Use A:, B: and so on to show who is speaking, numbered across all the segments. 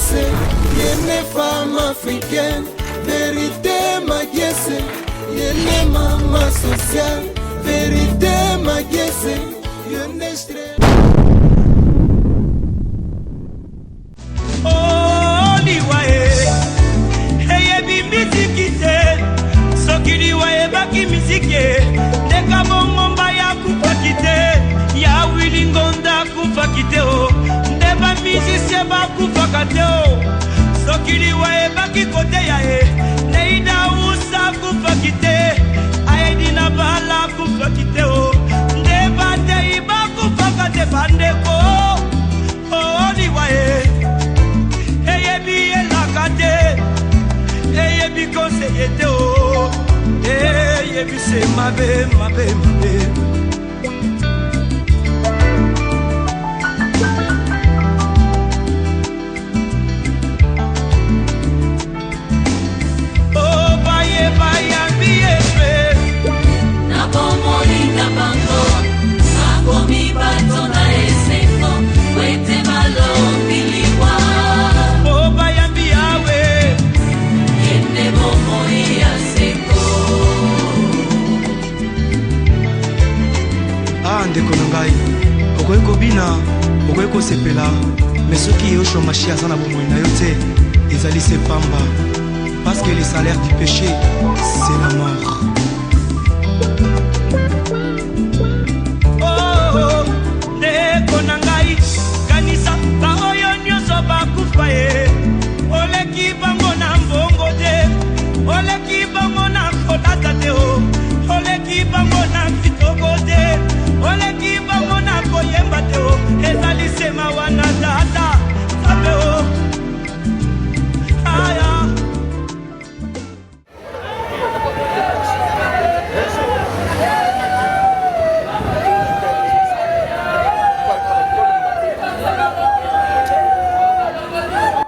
A: Maguesse, yene femme africaine, vérité Maguesse, yene maman sociale, vérité Maguesse, yene stress.
B: Oh, liwae, heye bi mizikite, sokili wae baki mizike, neka bomba ya kupakite, ya wilingonda kupakite o, ndeba mizisye ba kupakate o, sokili wae baki kote ya e, neida usa kupakite, aedina bala kupakite o, ndeba te iba kupakate bandeko, oh, liwae. Eyebi conseiller teo, eyebi se mabe. Oh baye biye
C: na bomoli na bango, sakomi bato na eseko, wete malombi liwa.
D: Ndeko na ngai okoki kobina okoki kosepela mais soki yoshua mashi aza na bomoi na yo te ezali se pamba parce que le salaire du péché c'est la mort.
B: Oh, ndeko na ngai kanisa baoyo nyonso bakufa ye, oleki bango na mbongo te, oleki bango na kolata te o, oleki bango na kitoko te, oleki bango na koyemba te o, ezali sema wana tata sabe o aya.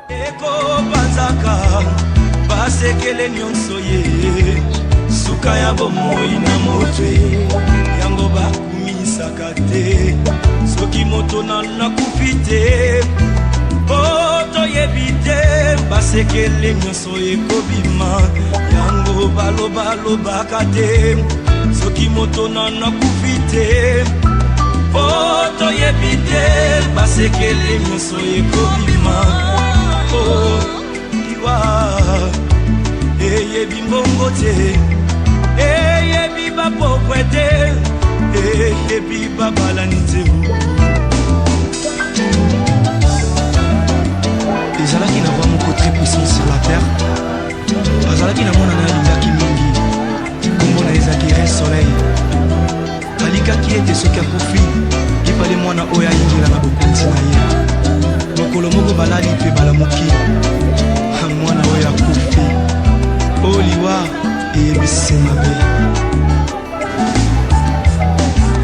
B: Eko banzaka basekele nyonso ye, suka ya bomoi na motwe yango bakumisaka te, soki moto nakufi te po toyebi te, basekele nyonso ekobima yango balobaka te, soki moto nakufi te po toyebi te, basekele nyonso ekobima. Oh, liwa eyebi mbongo te, eyebi bapokwe te, eyebi babalani te.
D: ezalaki na roi moko très puissant sur la terre, azalaki na mwana na alingaki mingi, kombo na ezalaki Re Soleil. alikaki ete soki akufi lipale mwana oyo ayingela na bokonzi na ye, mokolo moko balali mpe balamuki mwana oyo akufi. o liwa eyebisi mabe.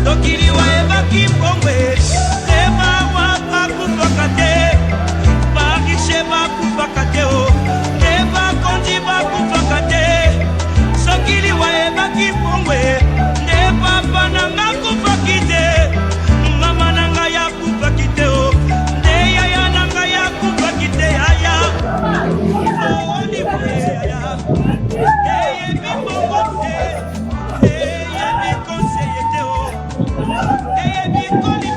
B: Soki liwa ebaki mbongwe, eba wapa kufaka te, barishe bakufaka te o, eba konji bakufaka te. Soki liwa ebaki mbongwe, eba pananga kufaki te, mama nanga ya kufaki te o, nde yaya nanga ya kufaki te yaya. Oh, liwa yaya, eyebi mbongo te, eyebi conseiller te o, eyebi koli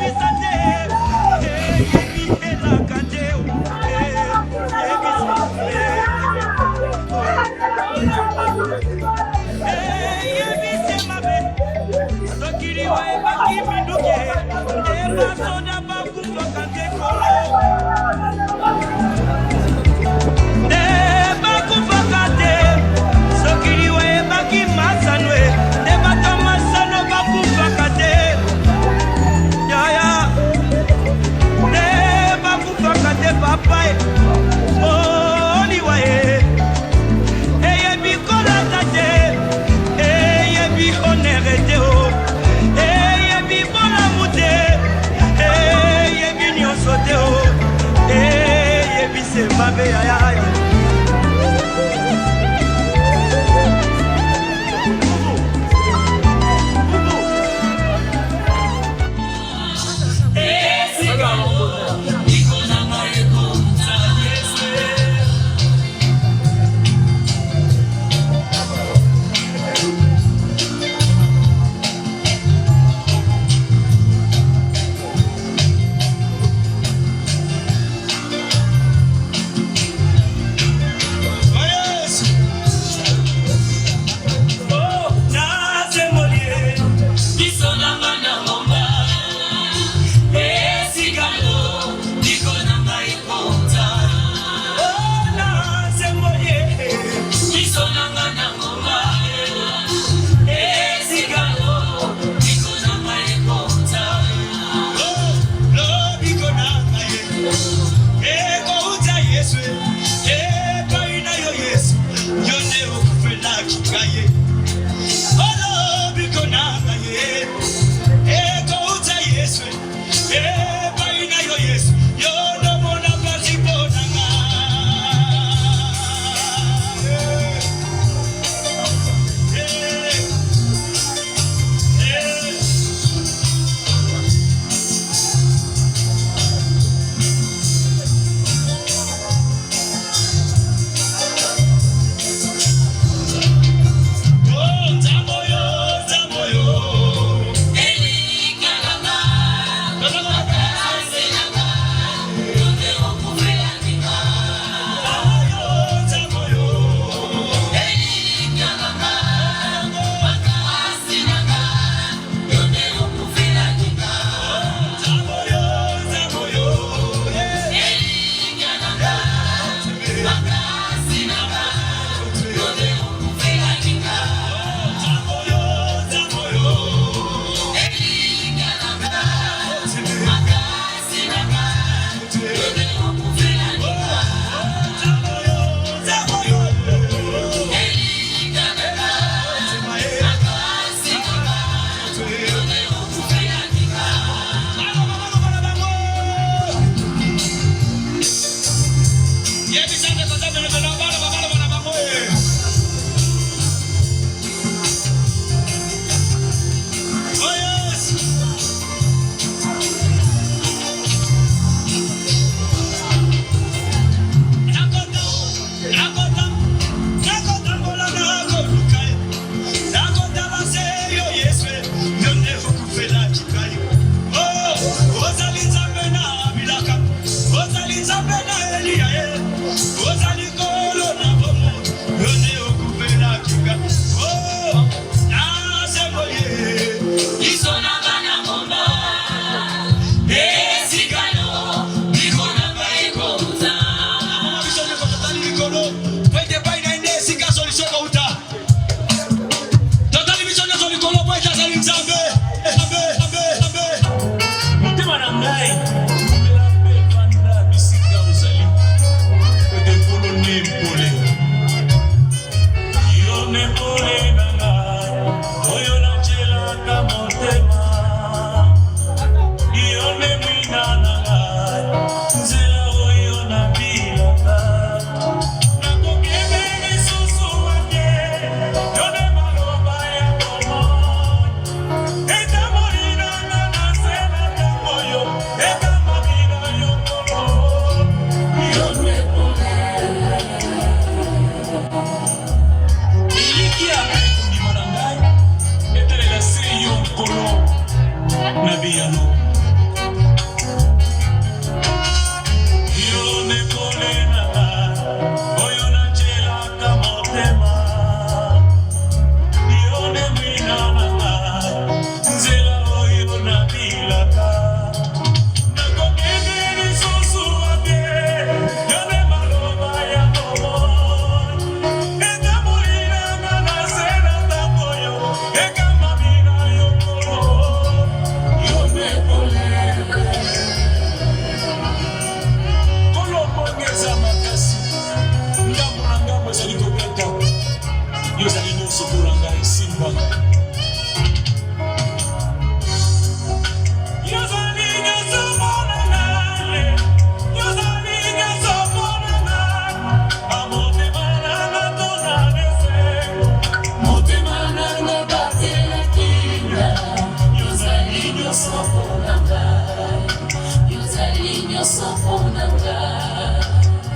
C: nyonso mpona ngai.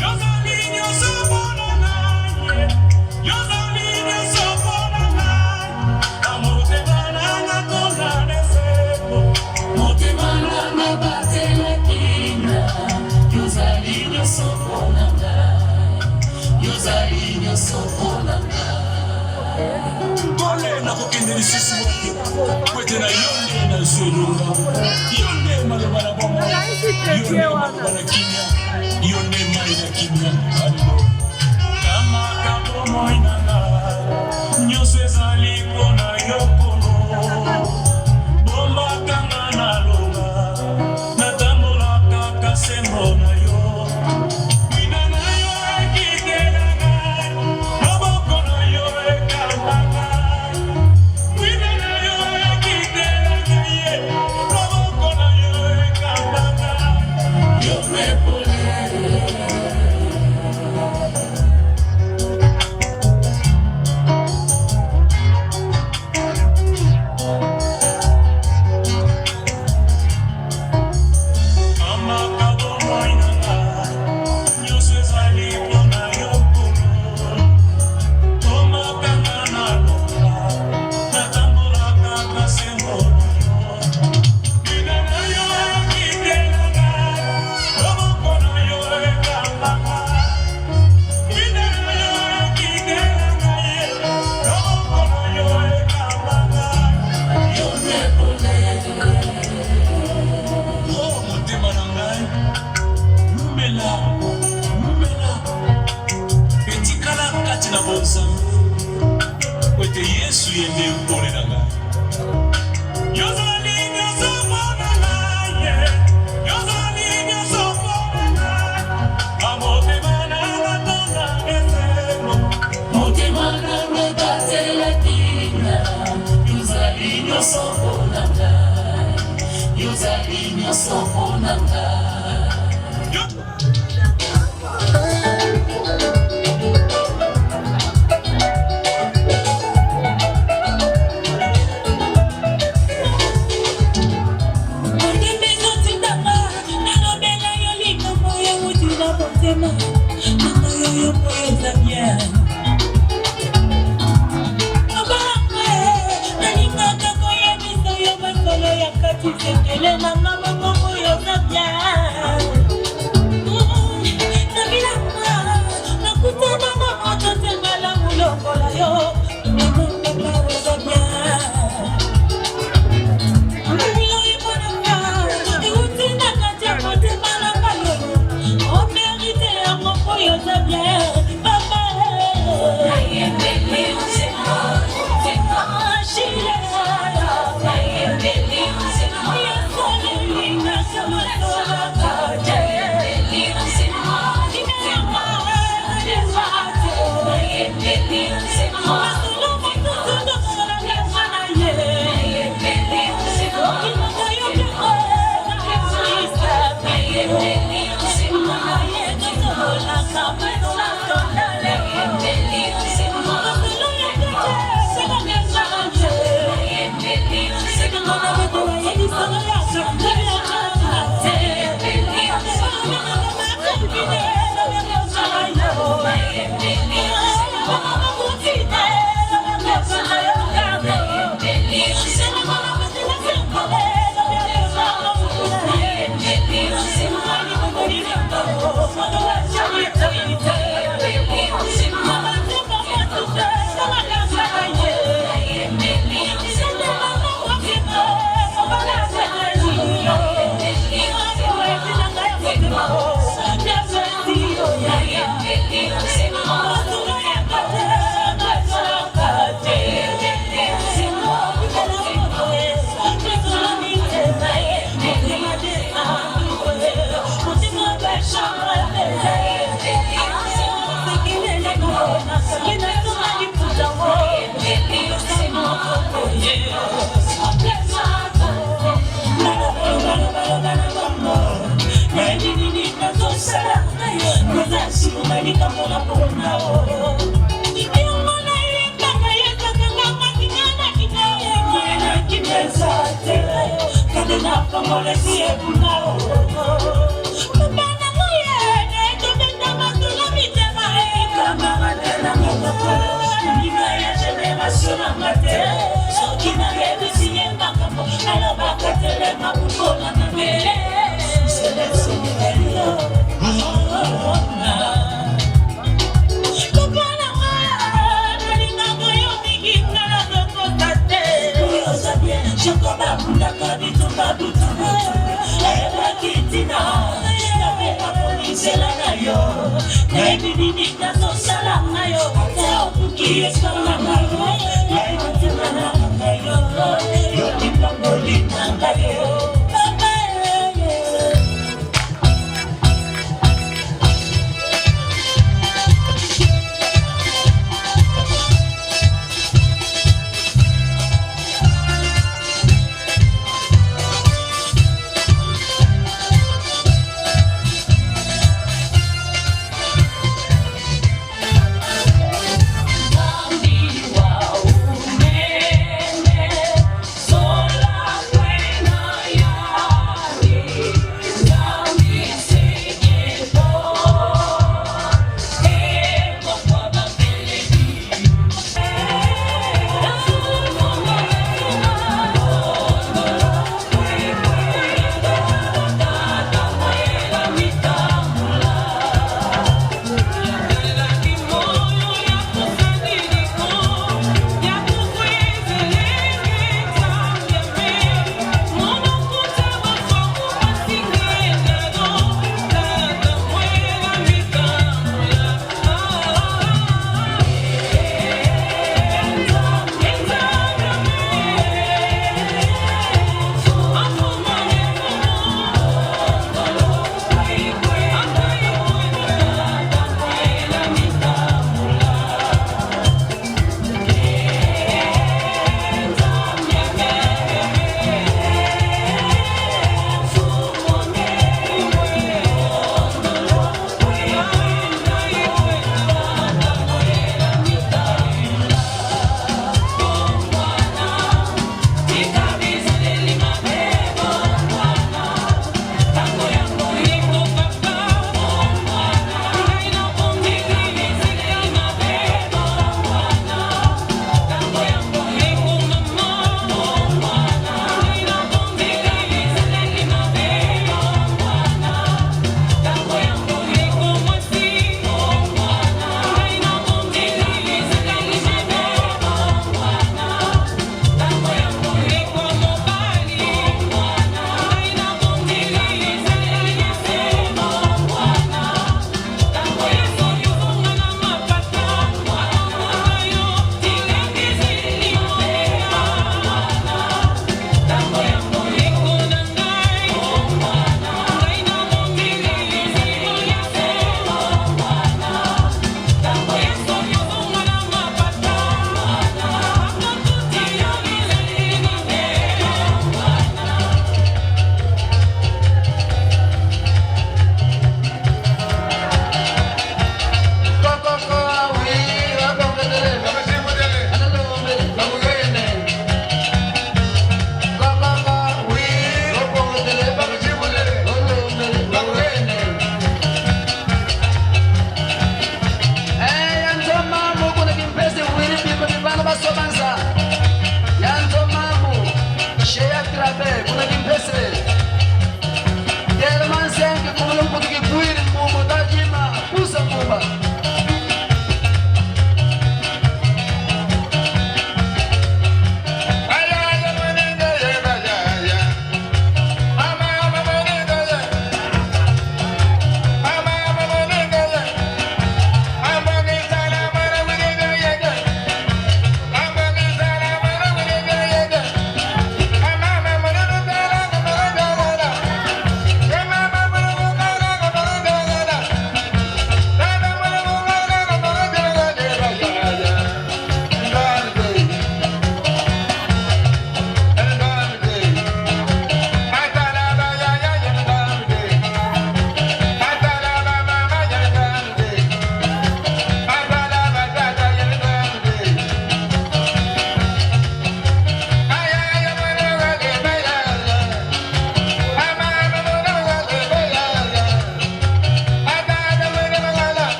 B: Yozali nyonso mpona ngai. Yozali nyonso mpona ngai. Na motema nanga tonga neseko.
C: Motema nanga batelaki na. Yozali nyonso mpona ngai. Yozali nyonso mpona ngai.
B: Kole na kokende lisusu wapi. Kwete na yonde na zulunga. Yonde maloba na bomo. Yonde maloba na kimya. Yonde mai na kimya. Kama kabomo inanga. Nyonso ezali mpona yo kono. Bomba kanga na longa. Natambolaka kasembo na yo. Wina na yo ekikela ngai. Maboko na yo ekamba ngai. Wina na yo ekikela ngai. Maboko na yo ekamba ngai.
C: Yo mepole. Kadena pangole siye bunao Wow.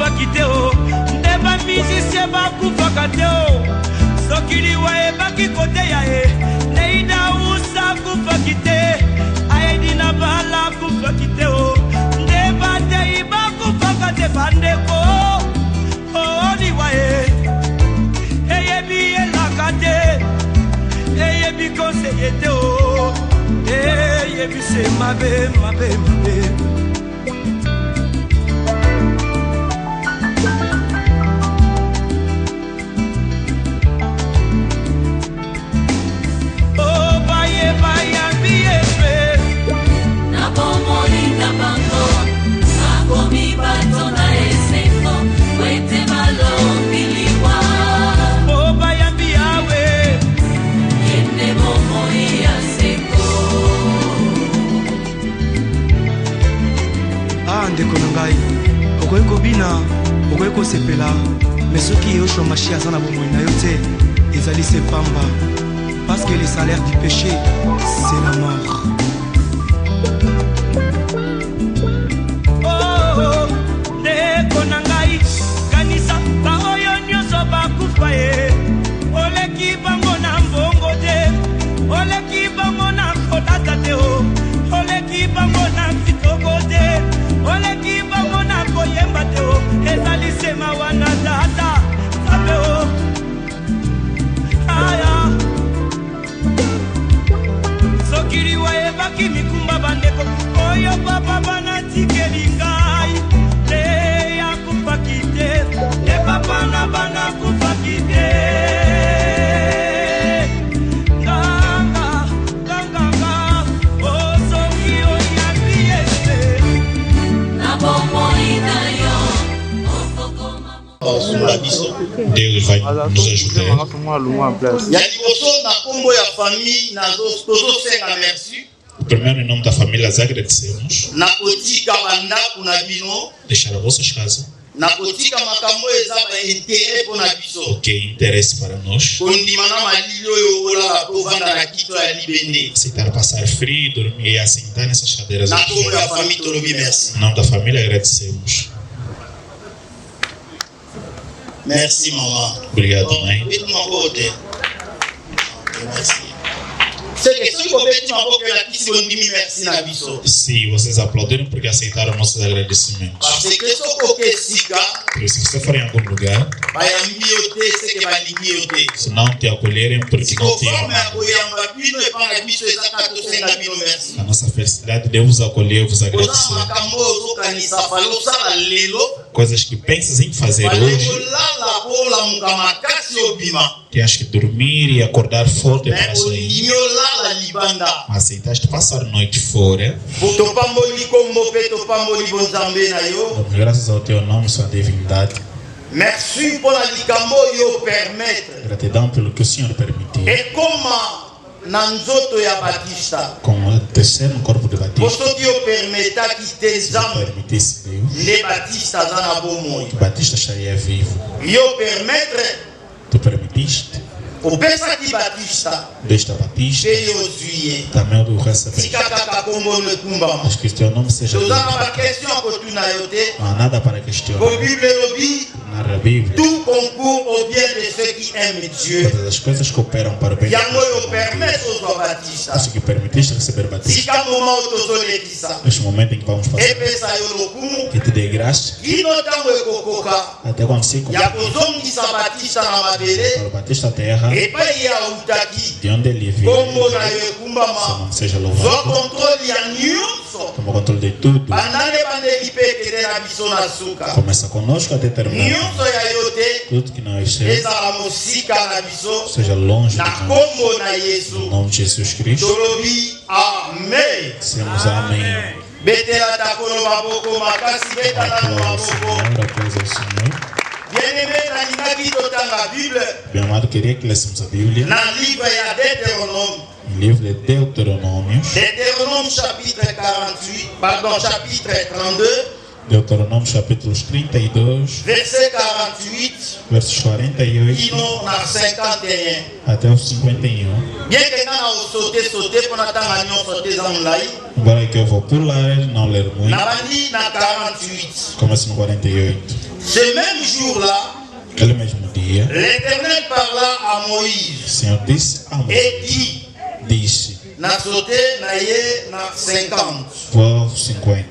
B: bakufaki te o nde bamisise bakufaka te o soki liwa ebaki koteya ye neida usa akufaki te aedina bala akufaki te o nde batei bakufaka te bandeko o liwa ye eyebi elaka te eyebi konseye te o eyebi se mabe mabe mabe.
D: ndeko na ngai okoki kobina okoki kosepela me soki eyoshwa mashi aza na bomoi na yo te ezali se pamba parce que le salaire du péché c'est la mort.
B: Ndeko na ngai kanisa baoyo nyonso bakufa ye oleki bango na mbongo te oleki bango na kolata te o oleki bango na kitoko te oleki bango na koyemba te o ezali sema wana tata sabe o aya sokili wayebaki mikumba bandeko oyo papa banatikeli ngai te ya kupaki te te papa na bana kupaki te
E: Deus vai nos ajudar. Primeiro, em nome da família, nós agradecemos. Deixar as vossas casas. O que é interesse para nós. Aceitar passar frio, dormir e assentar nessas cadeiras. Em nome da família, agradecemos.
F: Merci, maman.
E: Obrigado, mãe.
F: Merci.
E: Se vocês aplaudiram porque aceitaram nossos agradecimentos. Porque se você for em algum lugar, se não te acolherem porque não te amam, a nossa felicidade de vos acolher e vos agradecer. Coisas que pensas em fazer hoje, tens que dormir e acordar forte para sair. Mas aceitaste passar a noite fora. Graças ao teu nome, sua divindade.
F: Merci pour la likambo yo permettre.
E: Gratidão pelo que o Senhor permitiu.
F: E como na nzoto ya Batista,
E: como o terceiro corpo de Batista,
F: você yo permita que tezam
E: permitisse Deus,
F: le Batista za na bomoi.
E: que Batista estaria vivo.
F: Yo permettre,
E: Tu permitiste.
F: o pensa que Batista
E: Desta Batista,
F: veio zuie.
E: também o recebeste.
F: Sikaka kombo no kumba.
E: Mas que o teu nome seja
F: Tozana
E: bendito.
F: ba question ko tuna yote.
E: Não há nada para questionar.
F: Ko Bible lobi,
E: Na Bíblia,
F: tout concourt au bien de ceux qui aiment Dieu.
E: todas as coisas cooperam para o bem.
F: Yango yo permettre aux Batista.
E: Isso que permitiste receber Batista.
F: Sika moment tozolekisa.
E: Neste momento em que vamos passar,
F: Epesa yo lokumu.
E: que te dê graça,
F: Kino tango ekokoka.
E: até quando se cumprir
F: Ya kozongisa Batista na mabele.
E: para o Batista a terra,
F: Epai ya utaki.
E: de onde ele vive,
F: Kombo na yo
E: seu
F: ekumbama.
E: nome seja
F: Zo
E: louvado.
F: controle ya nyonso.
E: Toma controle de tudo.
F: Bandane bandeki pe kede na biso na suka.
E: Começa conosco até terminar.
F: Nyonso ya yote.
E: Tudo que nós temos
F: Ezala mosika na biso.
E: seja longe de
F: Na
E: nós.
F: kombo na
E: Em
F: Yesu.
E: nome de Jesus Cristo,
F: Tolobi amen.
E: dizemos amém.
F: Betela takolo maboko makasi betala na
E: Aplauda ao
F: maboko.
E: Senhor, aplauda ao Senhor.
F: Bien-aimé nalingaki totanga Bible
E: Bem amado, queria que lêssemos a Bíblia
F: na livre ya Deutéronome.
E: no livro de Deuteronômios,
F: Deutéronome chapitre 48, pardon, chapitre 32,
E: Deuteronômio capítulos 32,
F: verset 48,
E: versos 48
F: kino na 51.
E: até os 51.
F: Bien que nga na sauter pour natanga nyonso te za mulai,
E: Embora que eu vou pular, não ler muito.
F: nabandi na 48.
E: Começa no 48.
F: Ce même jour-là,
E: Aquele mesmo dia,
F: l'Éternel parla à
E: o
F: Moïse
E: Senhor disse a Moisés,
F: et
E: disse,
F: na sauter na ye na 50.
E: vou 50.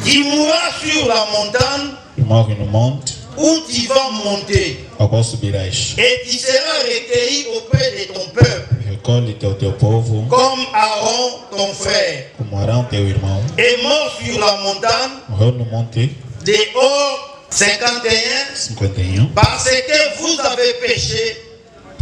F: Tu mourras sur la montagne
E: E morre no monte,
F: où tu vas monter,
E: ao qual subirás.
F: et tu seras recueilli auprès de ton peuple,
E: Recolhe-te ao teu povo,
F: comme Aaron ton frère,
E: como Arão teu irmão.
F: est mort sur la montagne
E: Morreu no monte
F: dehors 51,
E: 51,
F: parce que vous avez péché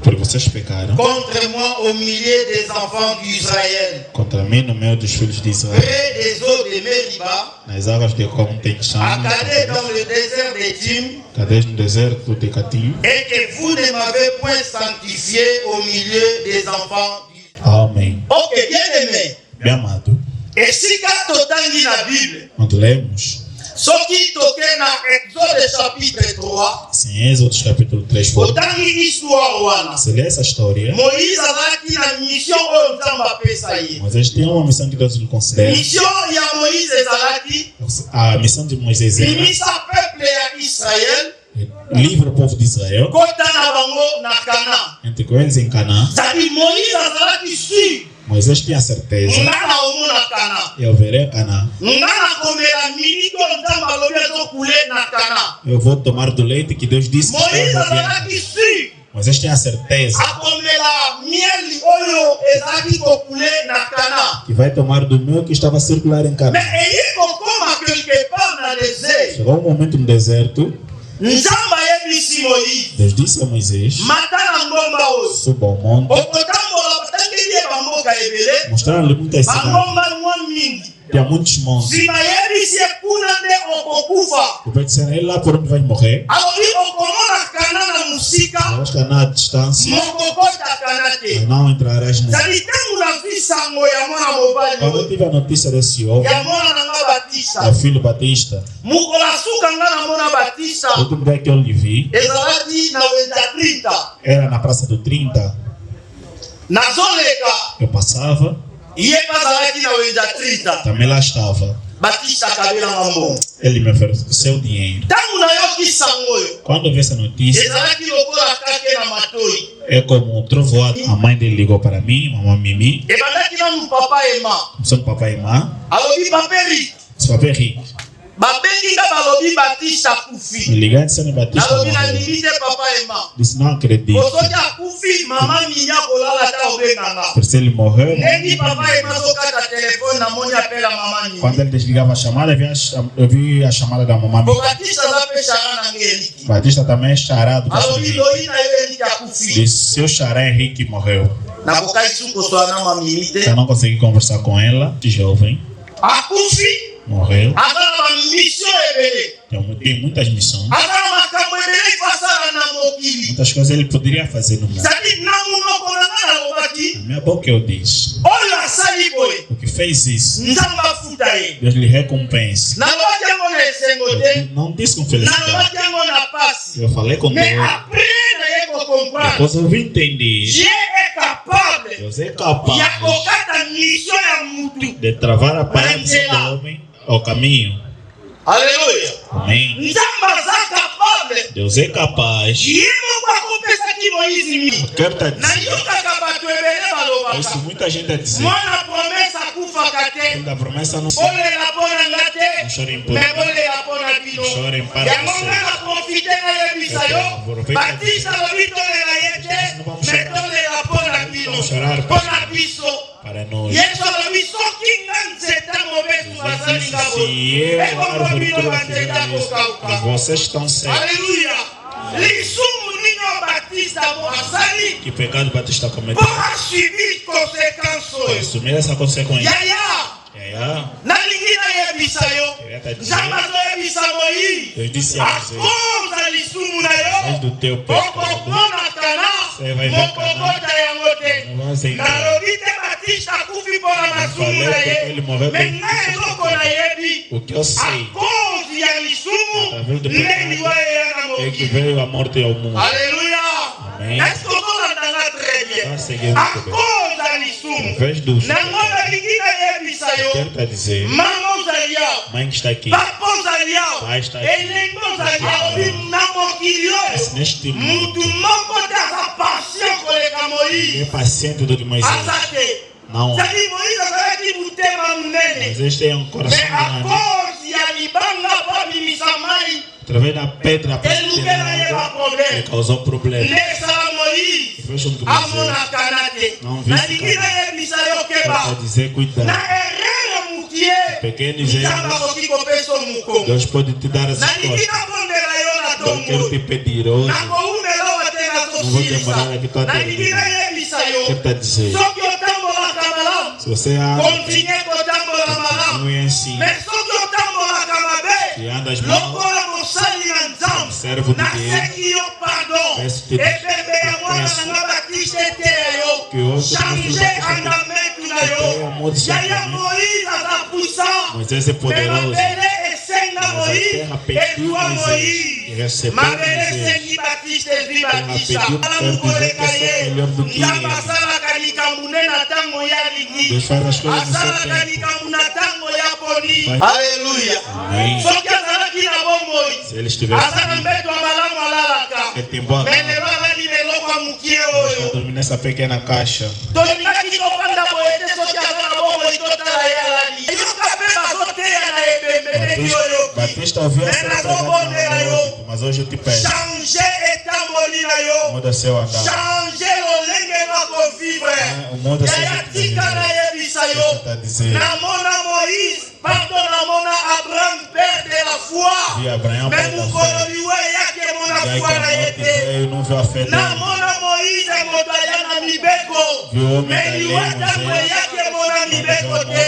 E: porque vocês pecaram
F: contre moi au milieu des enfants d'Israël,
E: contra mim no meio dos filhos de Israel,
F: près des eaux de Meriba,
E: nas águas de como tem
F: à
E: chama,
F: Cadê dans le désert d'Étim,
E: cadês no deserto de Catim.
F: et que vous ne m'avez point sanctifié au milieu des enfants d'Israël.
E: Amém.
F: Ok, bien aimé.
E: Bem amado,
F: Et si quand totangi na Bible,
E: quando lemos
F: soki toke na Exode chapitre 3,
E: em Êxodo capítulo 3,
F: totangi histoire wana.
E: você lê essa história,
F: Moïse azalaki na mission oyo Nzambe apesa ye.
E: Moisés tem uma missão que Deus lhe concede.
F: Mission ya Moïse ezalaki
E: A missão de Moisés era
F: bimisa peuple ya Israel
E: livre o povo de Israel,
F: kota na bango na Kana.
E: entre eles em Canaã.
F: Zali Moïse azalaki sûr
E: Moisés tinha certeza,
F: nga na omona Kana.
E: eu verei Canaã,
F: Nga na komela miliki oyo Nzambe alobi ezokule na Kana.
E: eu vou tomar do leite que Deus disse que
F: Moïse
E: estava bem.
F: azalaki sûr
E: Moisés tinha certeza
F: akomela mieli oyo ezalaki kokule na Kana.
E: que vai tomar do mel que estava a circular em
F: Mais
E: Canaã.
F: eyi kokoma quelque part na désert.
E: Chegou um momento no deserto,
F: Nzambe ayebisi Moïse
E: Deus disse a Moisés,
F: mata na ngomba oyo
E: suba ao monte,
F: okotambola batangeli ye bamboka ebele
E: mostraram-lhe muitas cidades,
F: bangomba mwa mingi
E: tinha muitos montes.
F: nsima yebisi ye kuna nde okokufa
E: O Betsené lá por onde vai morrer,
F: alobi okomona Kana na mosika
E: eu acho que Canaã à distância,
F: mokokota Kana
E: mas
F: te
E: não entrarás nele.
F: zali ntango nazwi sango ya mwana mobali
E: Quando eu
F: oyo
E: tive a notícia desse homem,
F: ya mwana na nga batisa
E: é filho Batista,
F: mokolo asuka nga namona batisa
E: o último dia que eu lhe vi
F: ezalaki na wenza 30
E: era na Praça do 30.
F: nazoleka
E: Eu passava,
F: ye bazalaki na wenza 30
E: também lá estava.
F: batisa kabelanga mbongo
E: Ele me ofereceu dinheiro.
F: ntango nayoki sango oyo
E: Quando eu vi essa notícia,
F: ezalaki lokola kake na matoi
E: é como um trovoado. A mãe dele ligou para mim, mamãe Mimi,
F: ebandaki nanu papa ema
E: começou no papai e mamãe,
F: alobi paperi
E: esse papai rico.
F: babengi nga balobi batisa
E: Me
F: akufi
E: ligaram dizendo Batista
F: nalobi
E: morreu.
F: nandimi te papa ema
E: Disse, não acredito.
F: osoki akufi mama minya kolala ta obenganga
E: Por se ele morreu,
F: ndenge papa ema azokata telefone namoni apela mama
E: quando
F: minya
E: ele desligava a chamada, eu vi a chamada da mamãe
F: po
E: Mimi.
F: batisa aza mpe shara na nge eliki
E: Batista também é charado.
F: alobi loyi na yo eliki akufi
E: Disse, seu xará Henrique morreu.
F: nakokai su koswana mamimi te
E: Eu não consegui conversar com ela, de jovem,
F: akufi
E: morreu.
F: aza na bamisio ebele
E: Tem muitas missões,
F: aza na makambo ebele ifasala na mokili
E: muitas coisas ele poderia fazer no mundo.
F: zali na munoko na nga nalobaki
E: Na minha boca eu disse,
F: oyo asali boye
E: o que fez isso,
F: nzambe afuta ye
E: Deus lhe recompensa.
F: nalobaki yango na esengo
E: Eu
F: te
E: não disse com felicidade,
F: nalobaki yango na pasi
E: eu falei com
F: mais
E: Deus.
F: apres naye kokomprendre
E: Depois eu vim entender,
F: dieu est capable
E: Deus é
F: ya
E: capaz
F: kokata mission ya mutu
E: de travar a parada do homem ao caminho.
F: alleluya
E: Amém.
F: nzambe aza capable
E: Deus é capaz.
F: ye moko akopesaki moïse mingi
E: Quero te dizer,
F: nayokaka bato ebele balobaka
E: isso muita gente a dizer,
F: mwana promese akufaka te
E: quando a promessa não se
F: bolela mpo na nga te
E: não chorem por
F: me
E: mim,
F: bolela mpo na bino
E: chorem para
F: yango
E: você.
F: nga na profite nayebisa yo batisa lobi tolela ye te me tolela mpo na bino mpo na biso
E: Para nós.
F: yesu alobi soki nga nzeta mobesu bazali nga
E: Se
F: boye
E: eu,
F: ekoko
E: árvore
F: bino
E: toda
F: banzeta
E: fizer isso,
F: kokauka
E: e vocês estão certos.
F: alleluya lisumu nini oyo batista mo asali
E: Que pecado Batista
F: mpo
E: cometeu?
F: asubir conséquence oyo
E: Assumir essa consequência.
F: yaya nalingi nayebisa yo nzambe azoyebisa moïse
E: Deus disse a você,
F: akoza lisumu na
E: desde
F: yo
E: do teu pecado,
F: okokona kana
E: você vai ver
F: mokokota yango te
E: não vai aceitar.
F: nalobi te batista akufi mpo na masumu na ye me ngai eloko nayebi
E: O que eu sei,
F: akozi ya
E: Através do
F: ndeni
E: pecado
F: waye
E: é que
F: yana
E: veio a morte ao mundo.
F: Alléluia.
E: Amém.
F: Est-ce que vous entendez très bien?
E: Está seguindo
F: À
E: muito bem.
F: cause da lisumu.
E: Através do
F: Nangona lingina yebisa yo.
E: Quero estar a dizer,
F: Maman zalia.
E: mãe que está aqui,
F: Papa zalia.
E: pai está aqui.
F: Elengo zalia. Namokilio.
E: Neste mundo,
F: Mutu moko daza passion koleka
E: ele é
F: Moïse.
E: paciente do que Moisés.
F: Azate.
E: Não,
F: Zali Moïse azalaki mutema munene.
E: Moisés tem um
F: Mais
E: coração
F: à
E: grande.
F: cause ya libanga babimisa mai.
E: Através da pedra,
F: Elukela ye ba
E: ele
F: problème.
E: causou problema.
F: Nesala Moïse.
E: Fez um que
F: Amona
E: Moisés
F: kanate.
E: Não vi
F: Na
E: esse
F: lingina yebisa yo
E: para
F: keba.
E: dizer, cuidado.
F: Na erreur mukie.
E: Pequenos
F: Nzamba
E: erros,
F: koki kopesa omukongo.
E: Deus pode te dar as
F: Na
E: respostas.
F: lingina bondela yo na
E: Eu quero
F: tongo.
E: te pedir hoje,
F: Na koumela wa te na
E: não vou demorar
F: tosilisa.
E: aqui toda
F: Na
E: a
F: lingina
E: vida.
F: yebisa yo.
E: Quero te dizer,
F: Soki otambolaka malamu.
E: se você anda,
F: Continue kotambola malamu.
E: continue assim.
F: Mais soki otambolaka mabe.
E: Se andas mal,
F: Lokola mosali na nzambe.
E: servo de Deus,
F: Naseki yo pardon.
E: Peço-te
F: Ebebe ya mwana
E: peço
F: na Baptiste te yo.
E: que hoje
F: Changer andamento na yo. Yaya Moïse aza puissant.
E: Moisés é
F: Mais
E: poderoso,
F: mabele esenga
E: mas a
F: Moïse.
E: terra pediu
F: Edouard
E: Moisés e
F: Moïse.
E: recebeu
F: Mabele
E: Moisés.
F: esengi Baptiste ezwi Baptiste.
E: pediu
F: Ala
E: para
F: mukoleka
E: dizer que é
F: ye.
E: melhor do que
F: Nzambe
E: ele.
F: asalaka likambo nde na ntango ya ligi.
E: Deus faz as coisas no seu
F: Asalaka
E: tempo.
F: likambo na ntango ya poni.
E: Vai.
F: Alleluia.
E: Amém.
F: Soki azalaki na bomoi.
E: Se ele estivesse
F: Aza na mbeto ya malamu alalaka.
E: ele tem boa
F: Mais lelo alali leloko ya mokie oyo.
E: dormir nessa pequena caixa.
F: tolingaki tofanda boye te soki aza na bomoi totala ye alali. yoka mpe bazoteya na ebembeleli oyo.
E: Batista ouvia
F: Mais
E: essa
F: nazobondela yo.
E: pregada, mas hoje eu te peço,
F: Change etamboli na yo.
E: muda seu andar.
F: Change lolenge bakovivre.
E: Muda seu
F: yaya tika na yebisa yo.
E: está a dizer.
F: namona Moïse, pardon, namona Abraham, père de la foi.
E: Vi Abraão
F: Mais
E: pai da
F: mukolo
E: fé.
F: liwe yake mona
E: E aí que
F: foi
E: a
F: na
E: morte
F: yete.
E: veio, não viu a fé dele.
F: namona Moïse moto aya na mibeko.
E: Viu o homem
F: Mais
E: da lei,
F: liwe ntango
E: Moisés.
F: yake mona mibeko te.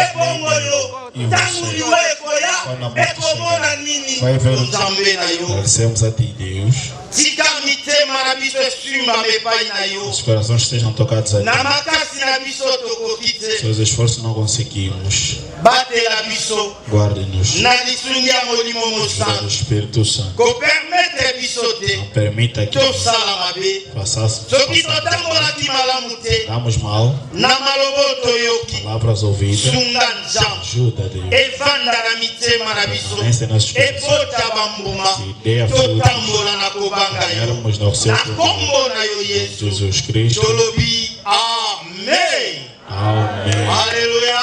F: ebongo yo ntango liwe ekoya ekomona nini
E: Vai ver o
F: nzambe na yo.
E: agradecemos a ti, Deus.
F: tika mitema na biso esumbama epai na yo.
E: Os corações estejam tocados a ti.
F: na makasi na biso tokoki te.
E: Seus esforços não conseguimos.
F: batela biso
E: Guarde-nos.
F: na lisungi ya molimo
E: Ajuda do
F: mosantu
E: Espírito Santo.
F: kopermetre biso te
E: Não permita que
F: tosala mabe.
E: façamos
F: soki totambolaki malamu te
E: damos mal,
F: na maloba toyoki
E: palavras ouvidas.
F: sunga nzambe
E: Ajuda, Deus.
F: evanda na mitema na biso
E: Permanece nas corações.
F: ebota bambuma
E: Ideia fruto.
F: totambola na kobanga yo
E: Ganharmos no seu
F: na
E: poder.
F: kombo na yo yesu
E: Jesus Cristo.
F: tolobi amen.
E: Amém.
F: Aleluya.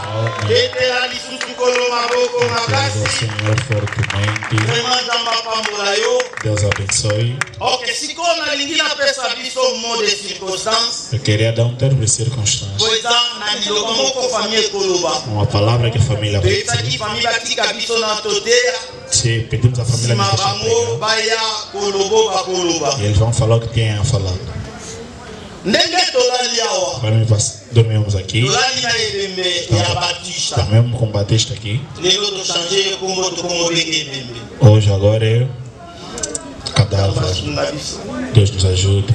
E: Amém.
F: etela lisusu kolo maboko
E: Deus
F: makasi
E: ao Senhor fortemente.
F: vraimen nzambe apambola yo.
E: Deus abençoe.
F: ok sikoyo nalingi napesa biso mot de circonstance
E: Eu queria dar um termo de circunstância.
F: po eza na liloba moko famille ekoloba
E: Uma palavra que a família vai
F: toyebisaki
E: dizer.
F: famille batika biso na toteya
E: Se pedimos à família
F: nsima
E: de deixar
F: bango
E: pregar.
F: baya kolobo bakoloba
E: E eles vão falar o que têm a falar.
F: ndenge tolali awa
E: Agora nós dormimos aqui.
F: tolali na ebembe ya batista
E: Dormimos com Batista aqui.
F: lelo tochange kombo tokomobenge ebembe
E: Hoje agora é cadáver.
F: basunga biso.
E: Deus nos ajude.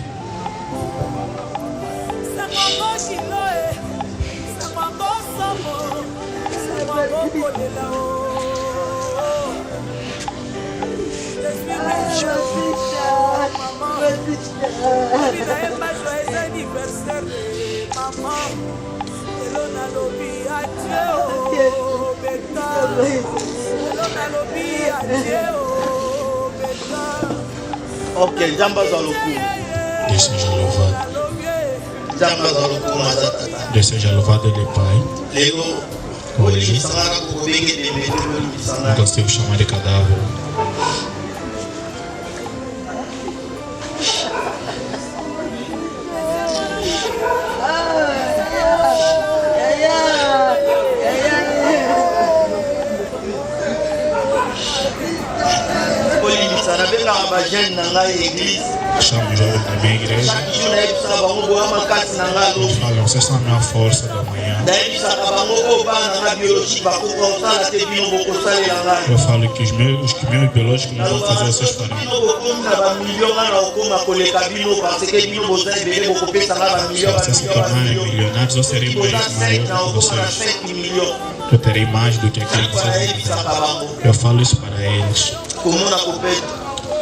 F: ok nzambe azwa lokumu
E: Deus seja louvado.
F: nzambe azwa lokumu aza tata
E: Deus seja louvado, Ele é Pai.
F: lelo olimbisanga na kokobenge ebembe te
E: Não
F: olimbisanga
E: consigo chamar de cadáver.
F: olimbisa nabengaka bajeune na ngai eglise
E: Chamo jovens da minha igreja.
F: chaque jour nayebisaka bango boya makasi na ngai
E: Eles
F: alobi
E: falam, vocês são a minha força da manhã.
F: nayebisaka bango oyo bana na ngai biologie bakoka kosala te bino bokosalela ngai
E: Eu falo que os meus biológicos não vão fazer, vocês farão.
F: bino bokomi na bamilio ngai na okoma koleka bino parce que bino boza ebele bokopesa ngai bamilio
E: Se vocês se tornarem milionários, eu serei
F: boza 5 na
E: maior que
F: okoma na
E: vocês.
F: 5 million
E: eu terei mais do que aquilo que vocês me deram. Eu falo isso para eles.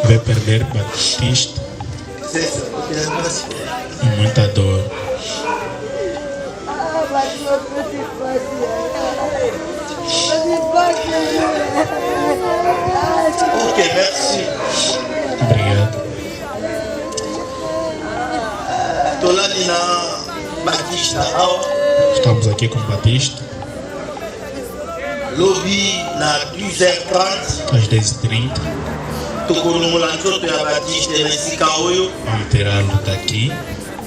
E: Vai perder Batista e muita dor.
F: Ok, merci.
E: Obrigado.
F: Estou lá na Batista.
E: Estamos aqui com Batista.
F: Lobby na 10h30.
E: Às 10h30.
F: Tokolongola nzoto ya Batista na esika oyo.
E: Vamos tirá-lo daqui.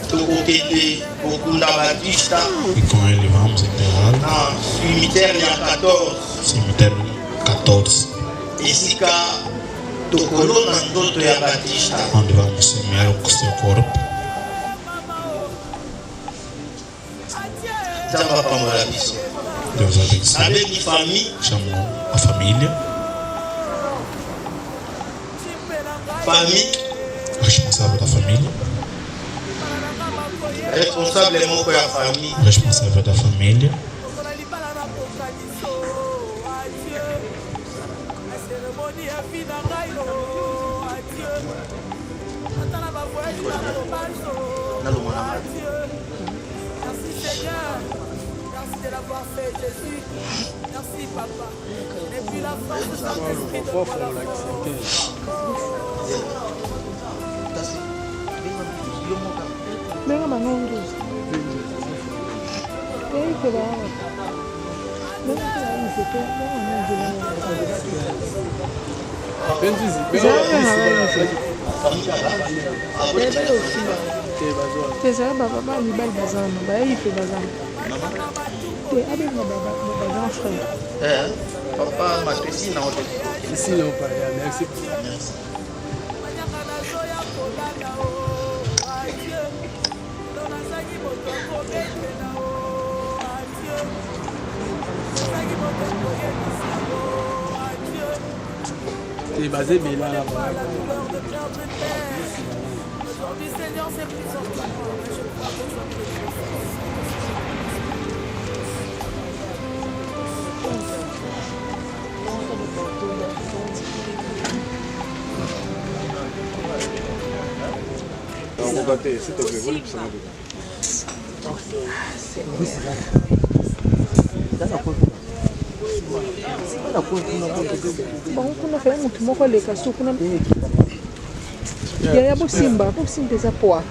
F: Tokokende kokunda Batista.
E: E com ele vamos enterrá-lo.
F: Na cemitério ya 14.
E: Cemitério 14.
F: Esika tokolona nzoto ya Batista.
E: Onde vamos semear o seu corpo.
F: Nzambe apambola biso.
E: Deus abençoe.
F: Avec une famille.
E: Chamou a família.
F: Famille.
E: Responsável da família.
F: Responsable moko ya famille.
E: Responsável da família.
B: De l'avoir fait Jésus, merci papa. Et puis la force de Saint-Esprit de moi la
F: Papa m'a ici non
G: ici non pas merci. T'es basé bien là.
B: Aujourd'hui Seigneur c'est plus fort que moi, mais je crois que tu
H: kuna fanya mtu moko leka so kuna ya bosimba eza poa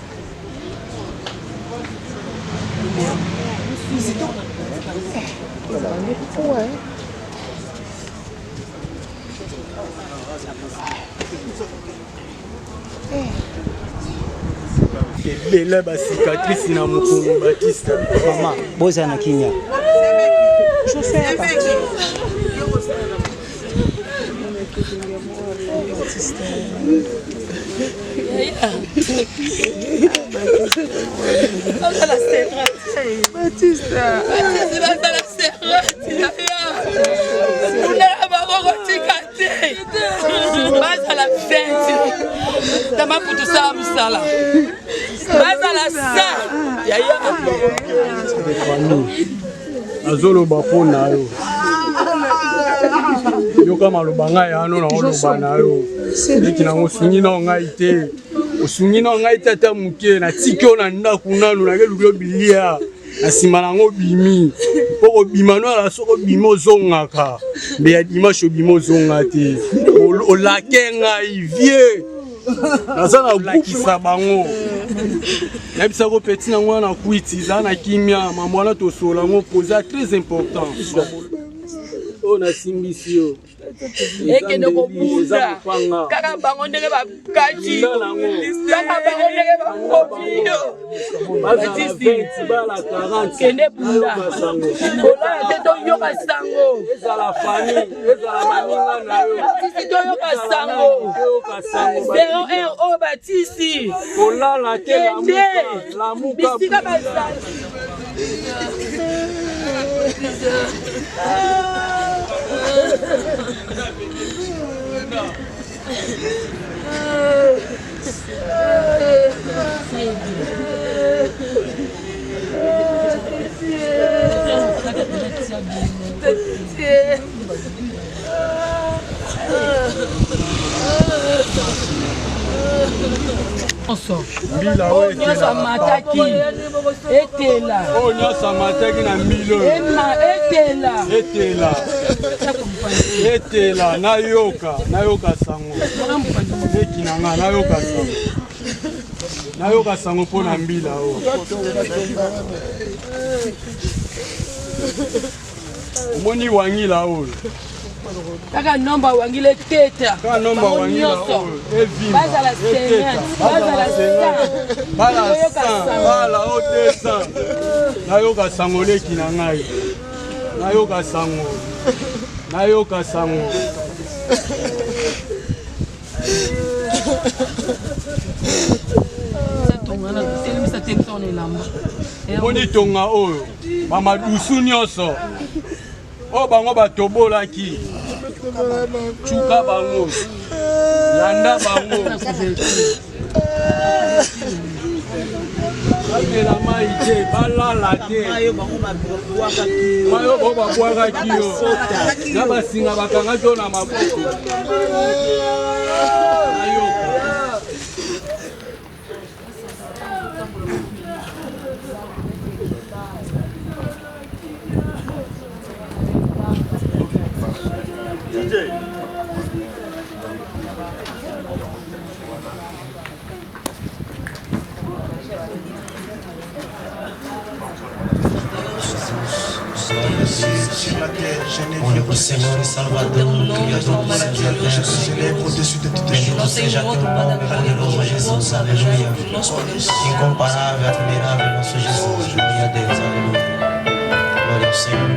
G: Bela ba cicatrice na mokongo Batista.
I: Mama, boza na kimia.
H: Batista.
G: Azolo bapona yo. Yo kama lobanga ya no na lobana yo. Ndiki na ngosungi na ngai te. Osungi na ngai te ata muke na tikyo na ndaku nanu na kelubyo bilia. Na sima na ngo bimi. Poko bimano ala soko bimo zongaka. Mbe ya dimasho bimo zongate. O lakenga ivie. Nazana bukisa bango. Yabisa ko petit na ngwana kuiti za na kimia mamwana to sola ngo posa très important. On simbisi yo.
H: Ekende ko bunda. Kaka bango ndenge ba kaji. Kaka bango ndenge ba kopio.
G: Batista bala 40
H: kende bunda. Ola teto yoka sango.
G: Eza la famille, eza la maninga na yo.
H: Batista to yoka sango. Zero o Batista.
G: Ola la te la muka.
H: Bisika basa.
G: mbila oyo
H: nyonso mataki etela
G: oyo nyonso amataki na mbila oyo etela nayoka sango eki na nga nayoka sango mpo na mbila oyo omoni wangila oyo
H: kaka nomba wangila eteta
G: nyonso
H: bazala
G: bala otesa nayoka sango leki na ngai nayoka sango omoni tonga oyo bamadusu nyonso oyo bango batobolaki cuka bango landa bango batela mai te balala te mayo bango babwakaki yo na basinga bakangaki yo na maboko
J: Mon notre Seigneur et Salvador, Créateur du ciel et de la terre, bendito seja teu nome, poderoso Jesus, aleluia. Incomparável, admirável, nosso Jesus, glória a Deus, aleluia. Glória ao Senhor.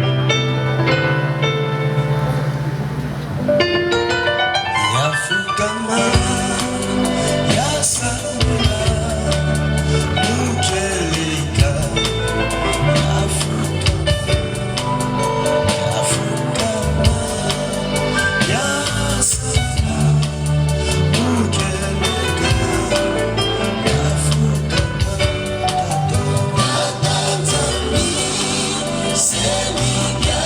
C: Send me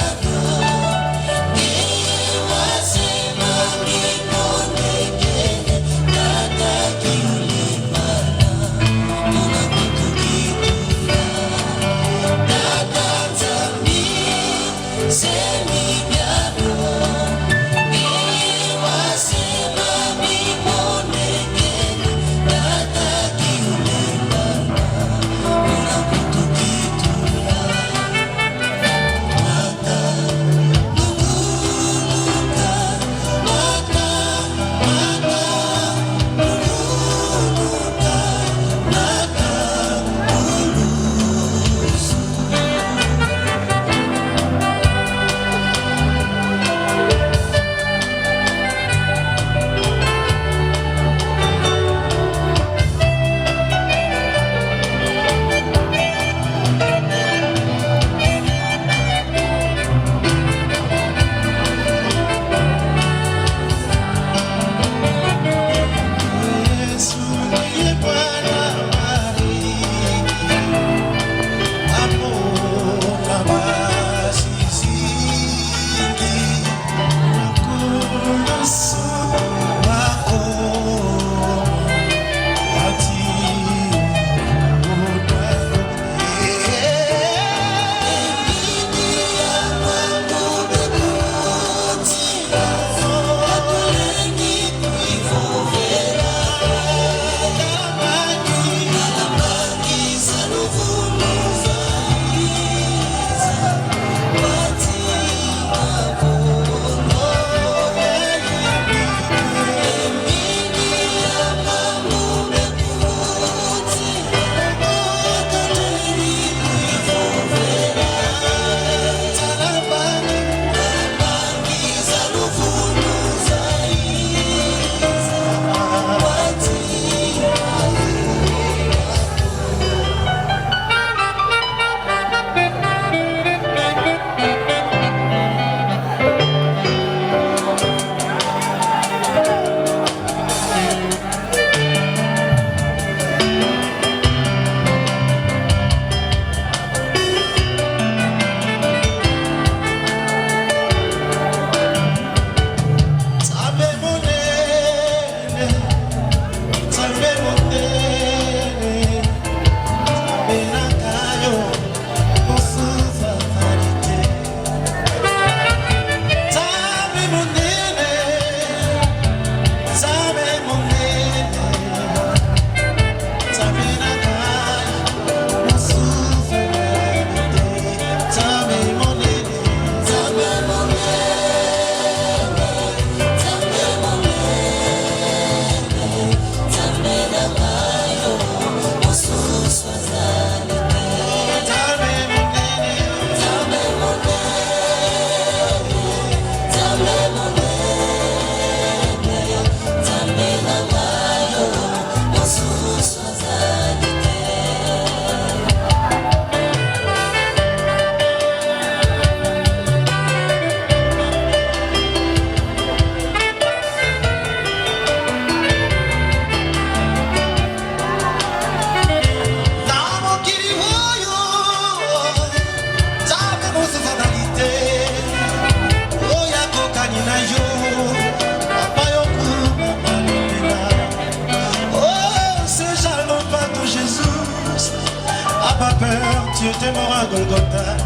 J: tu étais mort à Golgotha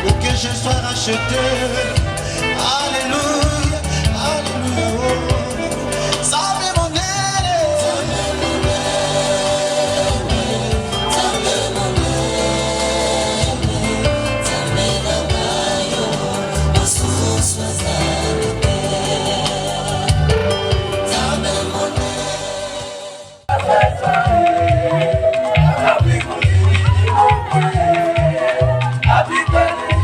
J: pour que je sois racheté. Alléluia, alléluia. Salve mon
B: Happy birthday,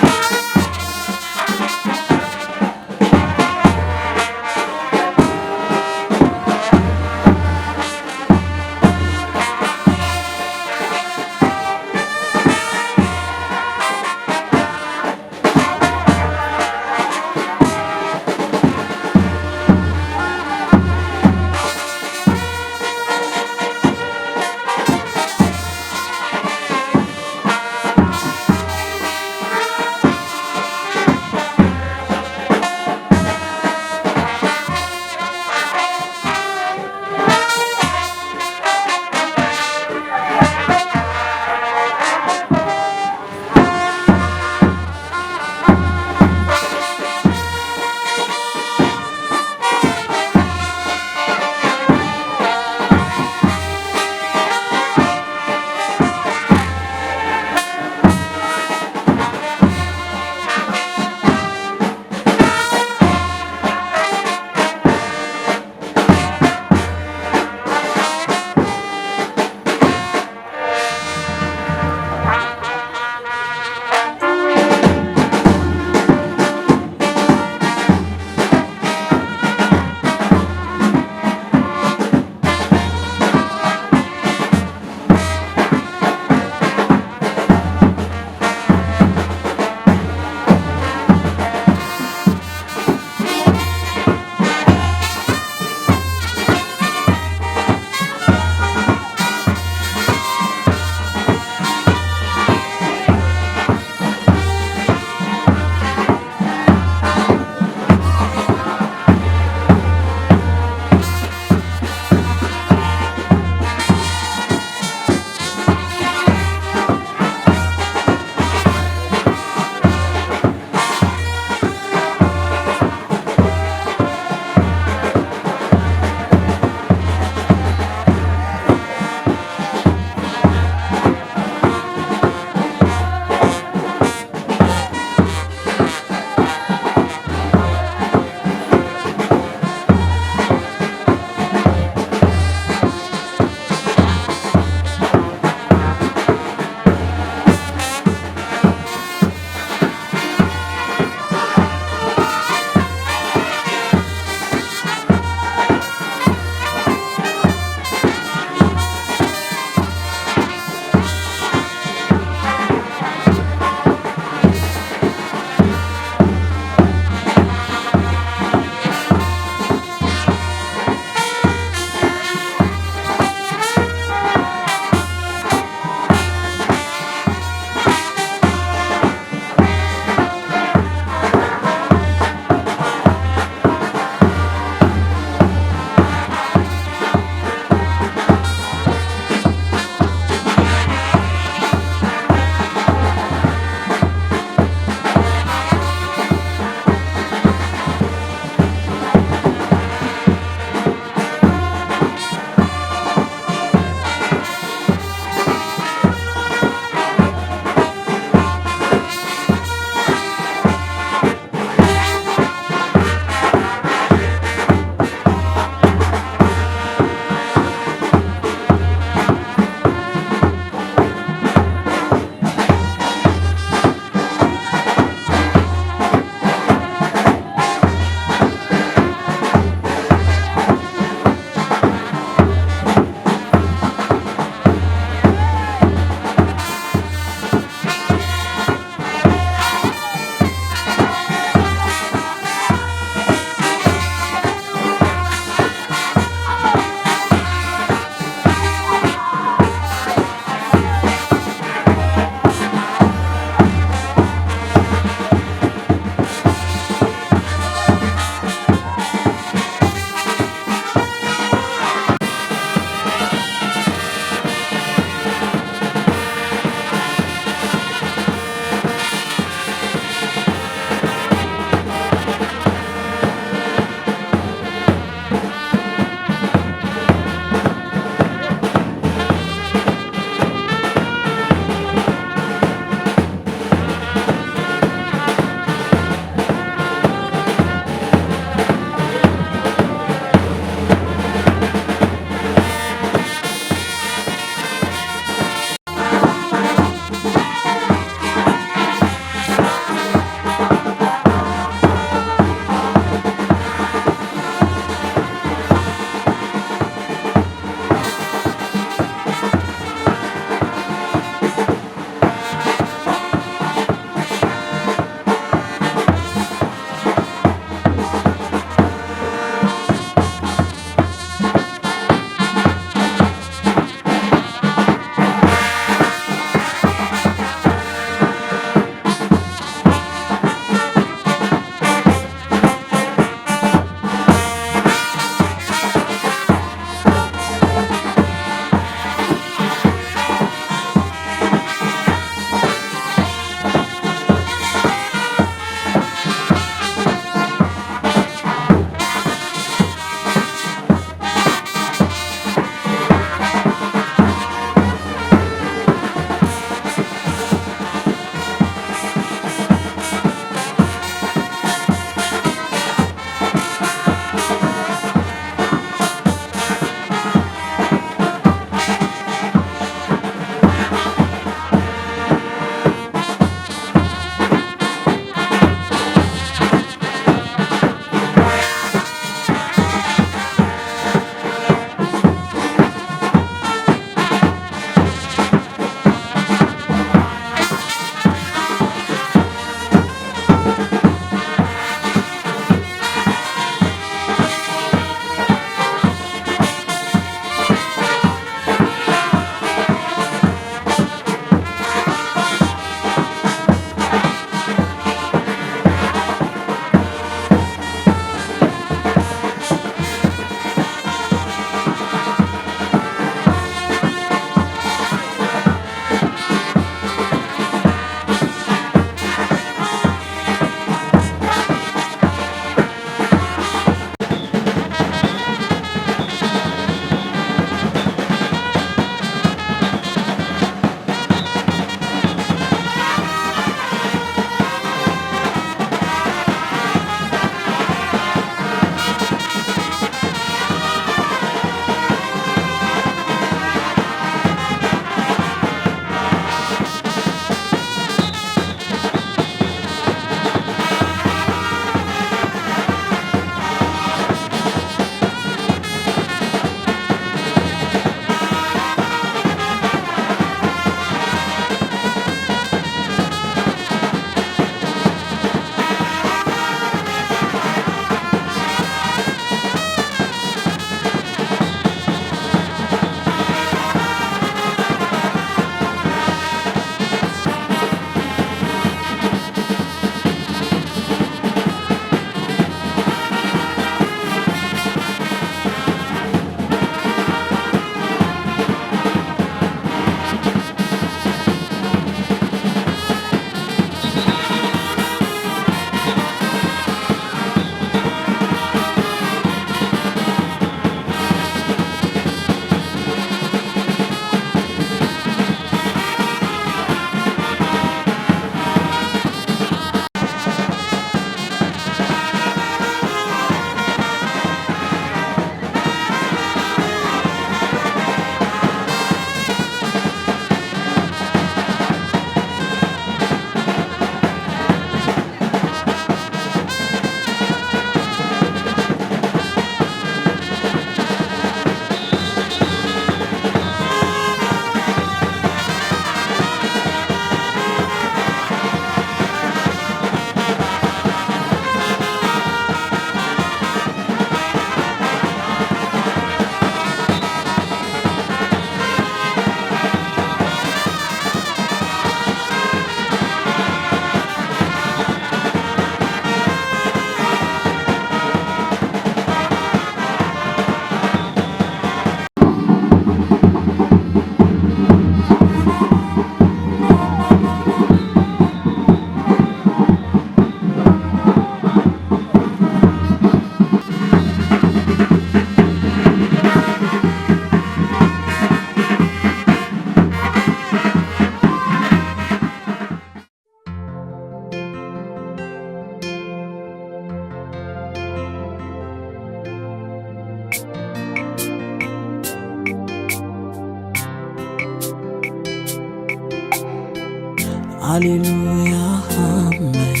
K: Hallelujah, amen.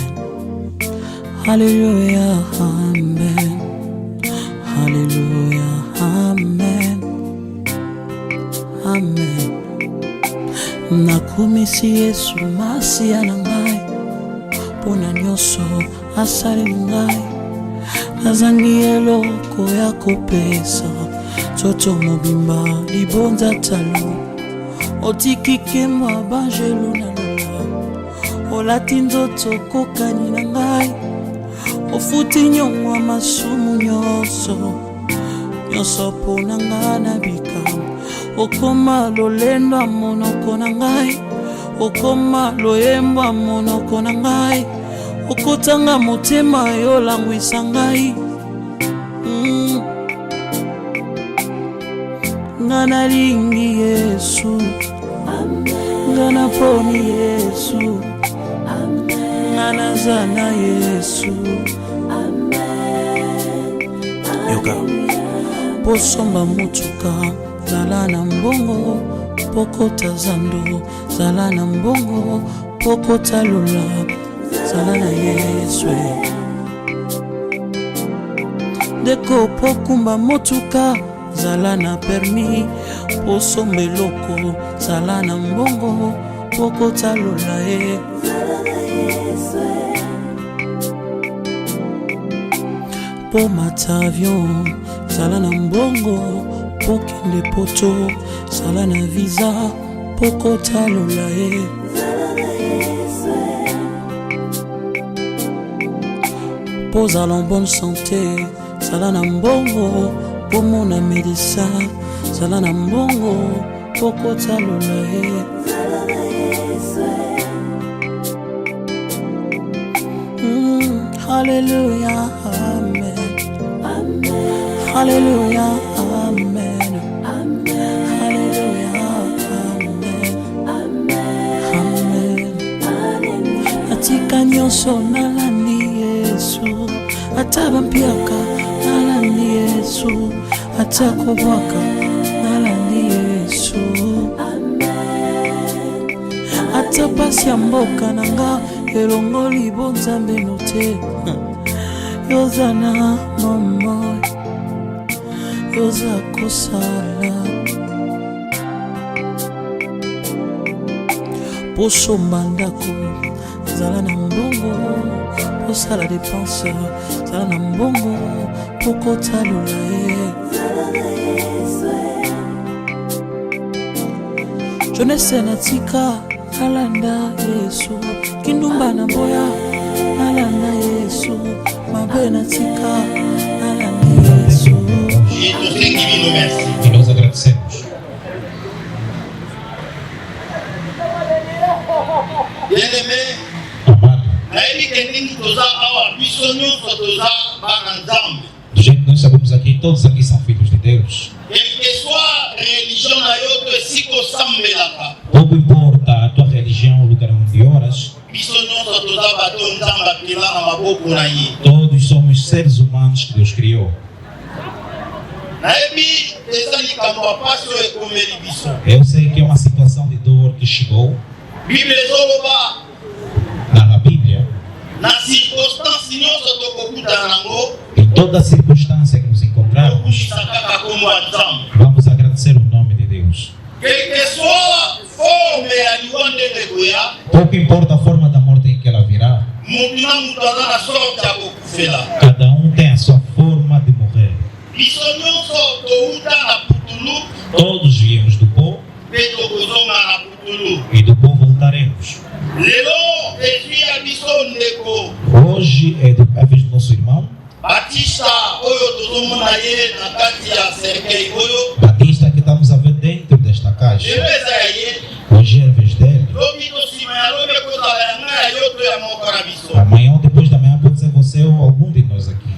K: Hallelujah, amen. Hallelujah, amen. Amen. Nakumisi Yesu masia na ngai pona nyonso asali ngai nazangi eloko ya kopesa toto mobimba libonza talo otikike mwa banjelu na lola olati nzoto kokani na ngai ofuti nyongwa masumu nyonso pona ngai na bikama okoma lolendo monoko na ngai okoma loyembo monoko na ngai okotanga motema yo langwisa ngai ngana lingi Yesu ngana poni Yesu ngana zana Yesu yoka posomba mutuka zala na mbongo pokota zando zala na mbongo pokota lula zala na Yesu deko pokumba motuka zala na permis posombe loko zala na mbongo pokota lula po matavion zala na mbongo pokende poto sala na visa pokota lula pozala en bonne santé sala na mbongo pomona médecin sala na mbongo pokota lula Hallelujah, amen. Hallelujah, amen. Hallelujah, amen. Atika nyonso nalandi Yesu atabampiaka nalandi Yesu atakobwaka nalandi Yesu atapasi ya mboka nanga elongo libonzambe note yozana momo yoza kosala posomba ndako zala na mbongo posala dépense zala na mbongo pokota lula jeunesse natika nalanda Yesu kindumba na boya nalanda Yesu mabe natika nalanda Yesu.
E: E nós agradecemos. Do jeito que nós sabemos aqui, todos aqui são filhos de Deus. Pouco importa a tua religião, o lugar onde oras. Todos somos seres humanos que Deus criou. Eu sei que é uma situação de dor que chegou. Na Bíblia, em toda circunstância que nos encontramos, vamos agradecer o nome de Deus. Pouco importa a forma da morte em que ela virá. Cada um tem a sua forma de morrer. Todos viemos do pó e do pó voltaremos. Hoje é a vez do nosso irmão Batista, que estamos a ver dentro desta caixa. Hoje é a vez dele. Amanhã ou depois da manhã pode ser você ou algum de nós aqui.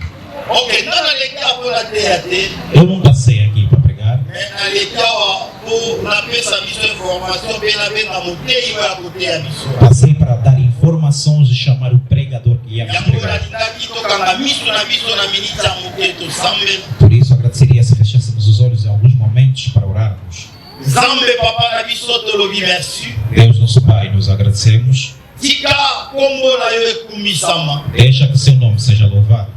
E: Eu nunca sei aqui para pregar. Passei para dar informações e chamar o pregador que ia pregar. Por isso agradeceria se fechássemos os olhos em alguns momentos para orarmos. Deus nosso Pai, nos agradecemos.
F: tika kombo na yo ekumisama.
E: Deixa que seu nome seja louvado.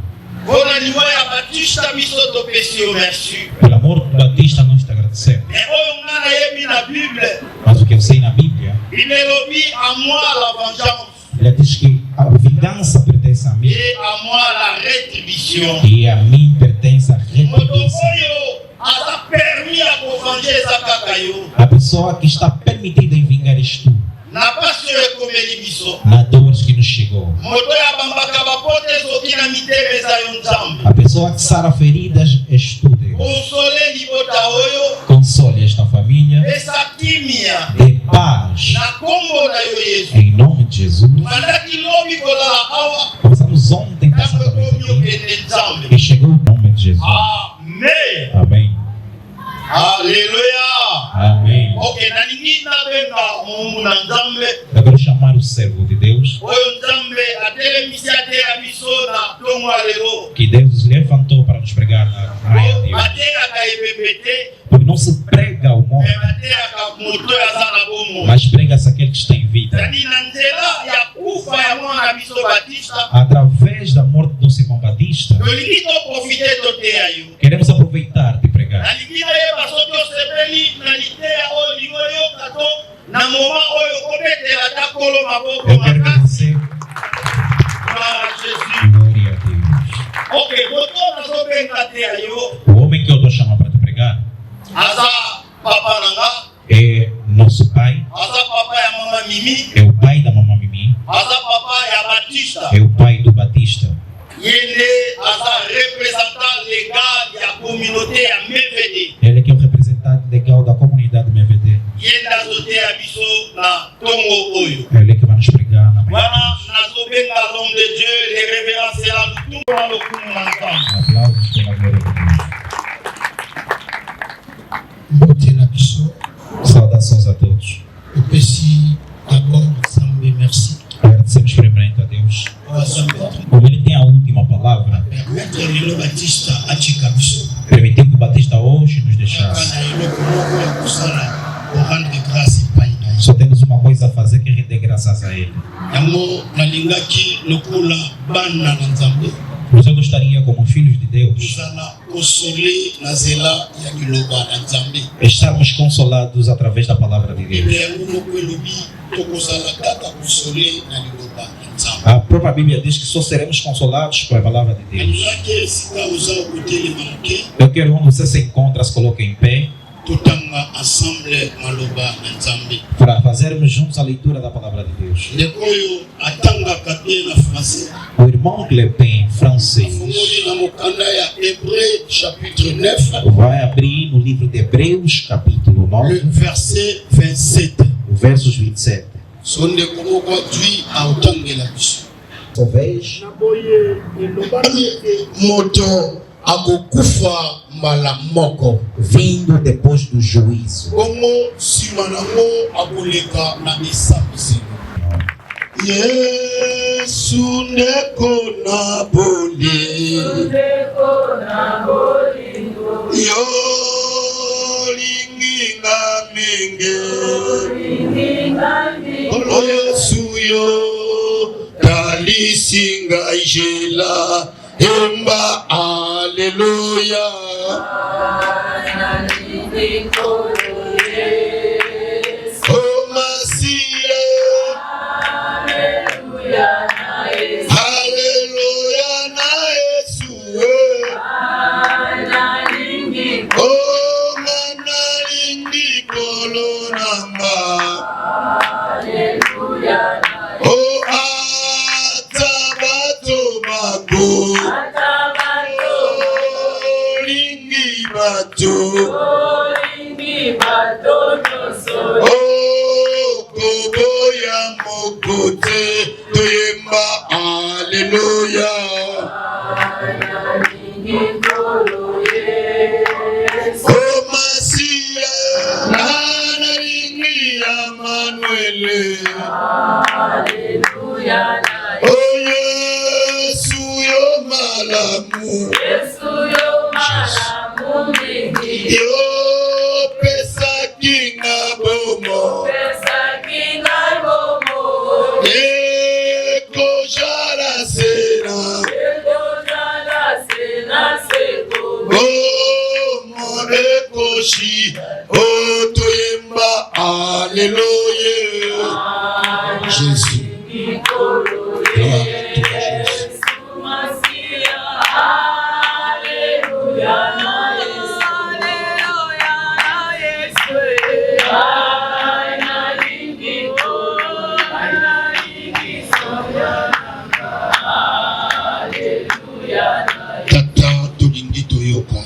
F: Bona liwa ya Batista biso topesi yo merci.
E: Pelo amor do Batista, nós te agradecemos.
F: E oyo ngana yebi na Bible.
E: Mas o que eu sei na Bíblia,
F: Inelobi à moi la vengeance.
E: ele diz que a vingança pertence a mim
F: Et à moi la rétribution.
E: e a mim pertence a
F: Moto
E: retribuição.
F: oyo ata permis a kovanger eza kaka yo.
E: A pessoa que está permitida em vingar és tu,
F: Na pasi oyo ekomeli biso.
E: na dores que nos chegou.
F: Moto ya bambaka bapote soki na mitema eza yo Nzambe.
E: A pessoa que sara feridas és tu, Deus.
F: Konsole libota oyo.
E: Console esta família,
F: Esa kimia.
E: dê paz
F: Na kombo na yo Yesu.
E: em nome de Jesus.
F: Mandaki lobi kolala awa.
E: Começamos ontem
F: Tanto
E: passando
F: komi
E: aqui
F: okende Nzambe.
E: e chegou em nome de Jesus.
F: Amen.
E: Amém.
F: Alléluia.
E: Amém.
F: Ok, nalingi nabenga Mungu na Nzambe.
E: Eu quero chamar o servo de Deus
F: Oyo Nzambe atelemisi ate ya biso na tongo ya lelo.
E: que Deus levantou para nos pregar na manhã de hoje.
F: Bateyaka ebebete,
E: Porque não se prega ao morto,
F: me bateyaka moto oyo aza na bomo.
E: mas prega-se aquele que está em vida.
F: Zali na nzela ya kufa ya mwana biso Batista.
E: Através da morte do Simão Batista,
F: Tolingi toprofite toteya yo.
E: queremos aproveitar de pregar.
F: Nalingi nayeba soki osepeli na liteya oyo lingo oyoka to na moma oyo kobetela ata kolo maboko
E: Eu quero
F: makasi.
E: agradecer.
F: Gloire à Jésus.
E: Glória a Deus.
F: Ok, moto nazobenga teya yo.
E: O homem que eu estou chamando para te pregar
F: Aza papa nanga.
E: é nosso pai,
F: Aza papa ya mama Mimi.
E: é o pai da mamãe Mimi,
F: Aza papa ya Batista.
E: é o pai do Batista.
F: Yende aza représentant légal ya communauté ya MVD.
E: Ele que é o representante legal da comunidade MVD.
F: Yende azoteya biso na tongo oyo.
E: Ele que vai nos pregar na manhã.
F: Wana nazobenga l'homme de Dieu, les révérences la lutumba na lokumu na Nzambe.
E: Aplausos pela glória de Deus.
A: mbote na biso
E: Saudações a todos.
A: topesi d'abord Nzambe merci
E: Agradecemos primeiramente a Deus. Como ele tem a última palavra,
A: permettre lelo Batista atika biso
E: permitiu que o Batista hoje nos deixasse.
A: kana eloko moko ya kosala korendre grâce epai na ye
E: Só temos uma coisa a fazer que é render graças a Ele.
A: yango nalingaki lokola bana na Nzambe
E: Mas eu gostaria, como filhos de Deus,
A: kozala kosole na nzela ya liloba na Nzambe
E: estarmos consolados através da palavra de
A: Biblia
E: Deus.
A: yango moko elobi tokozala kaka kosole na liloba na Nzambe
E: A própria Bíblia diz que só seremos consolados pela palavra de Deus.
A: nalingaki esika oza kotelema moke
E: Eu quero onde você se encontra, se coloque em pé
A: totanga ensemble maloba na Nzambe
E: para fazermos juntos a leitura da palavra de Deus.
A: ndeko oyo atangaka te na français
E: O irmão Clepin, em francês,
A: afongoli na mokanda ya Hébreu chapitre 9
E: vai abrir no livro de Hebreus, capítulo
A: le
E: 9,
A: verset 27
E: versos 27.
A: so ndeko moko adwi aotangela biso
E: Talvez
A: moto akokufa mbala moko
E: vindo depois do juízo.
A: bongo nsima nango akoleka na esambiselo yesu ndeko na bolingo yo linginga mingi olo yesu yo talisinga jela emba aleluya o masie haleluya na yesu o manalingi kolo nanga o ata bato bako lingi bato o koboya mokote toyemba aleluya o masia nanalingi ya manuele o yesu yo malamu yo pesaki nga bomo Alléluia. Jésus. Gloire à toi, Jésus. Tata tolingi toyoka yo.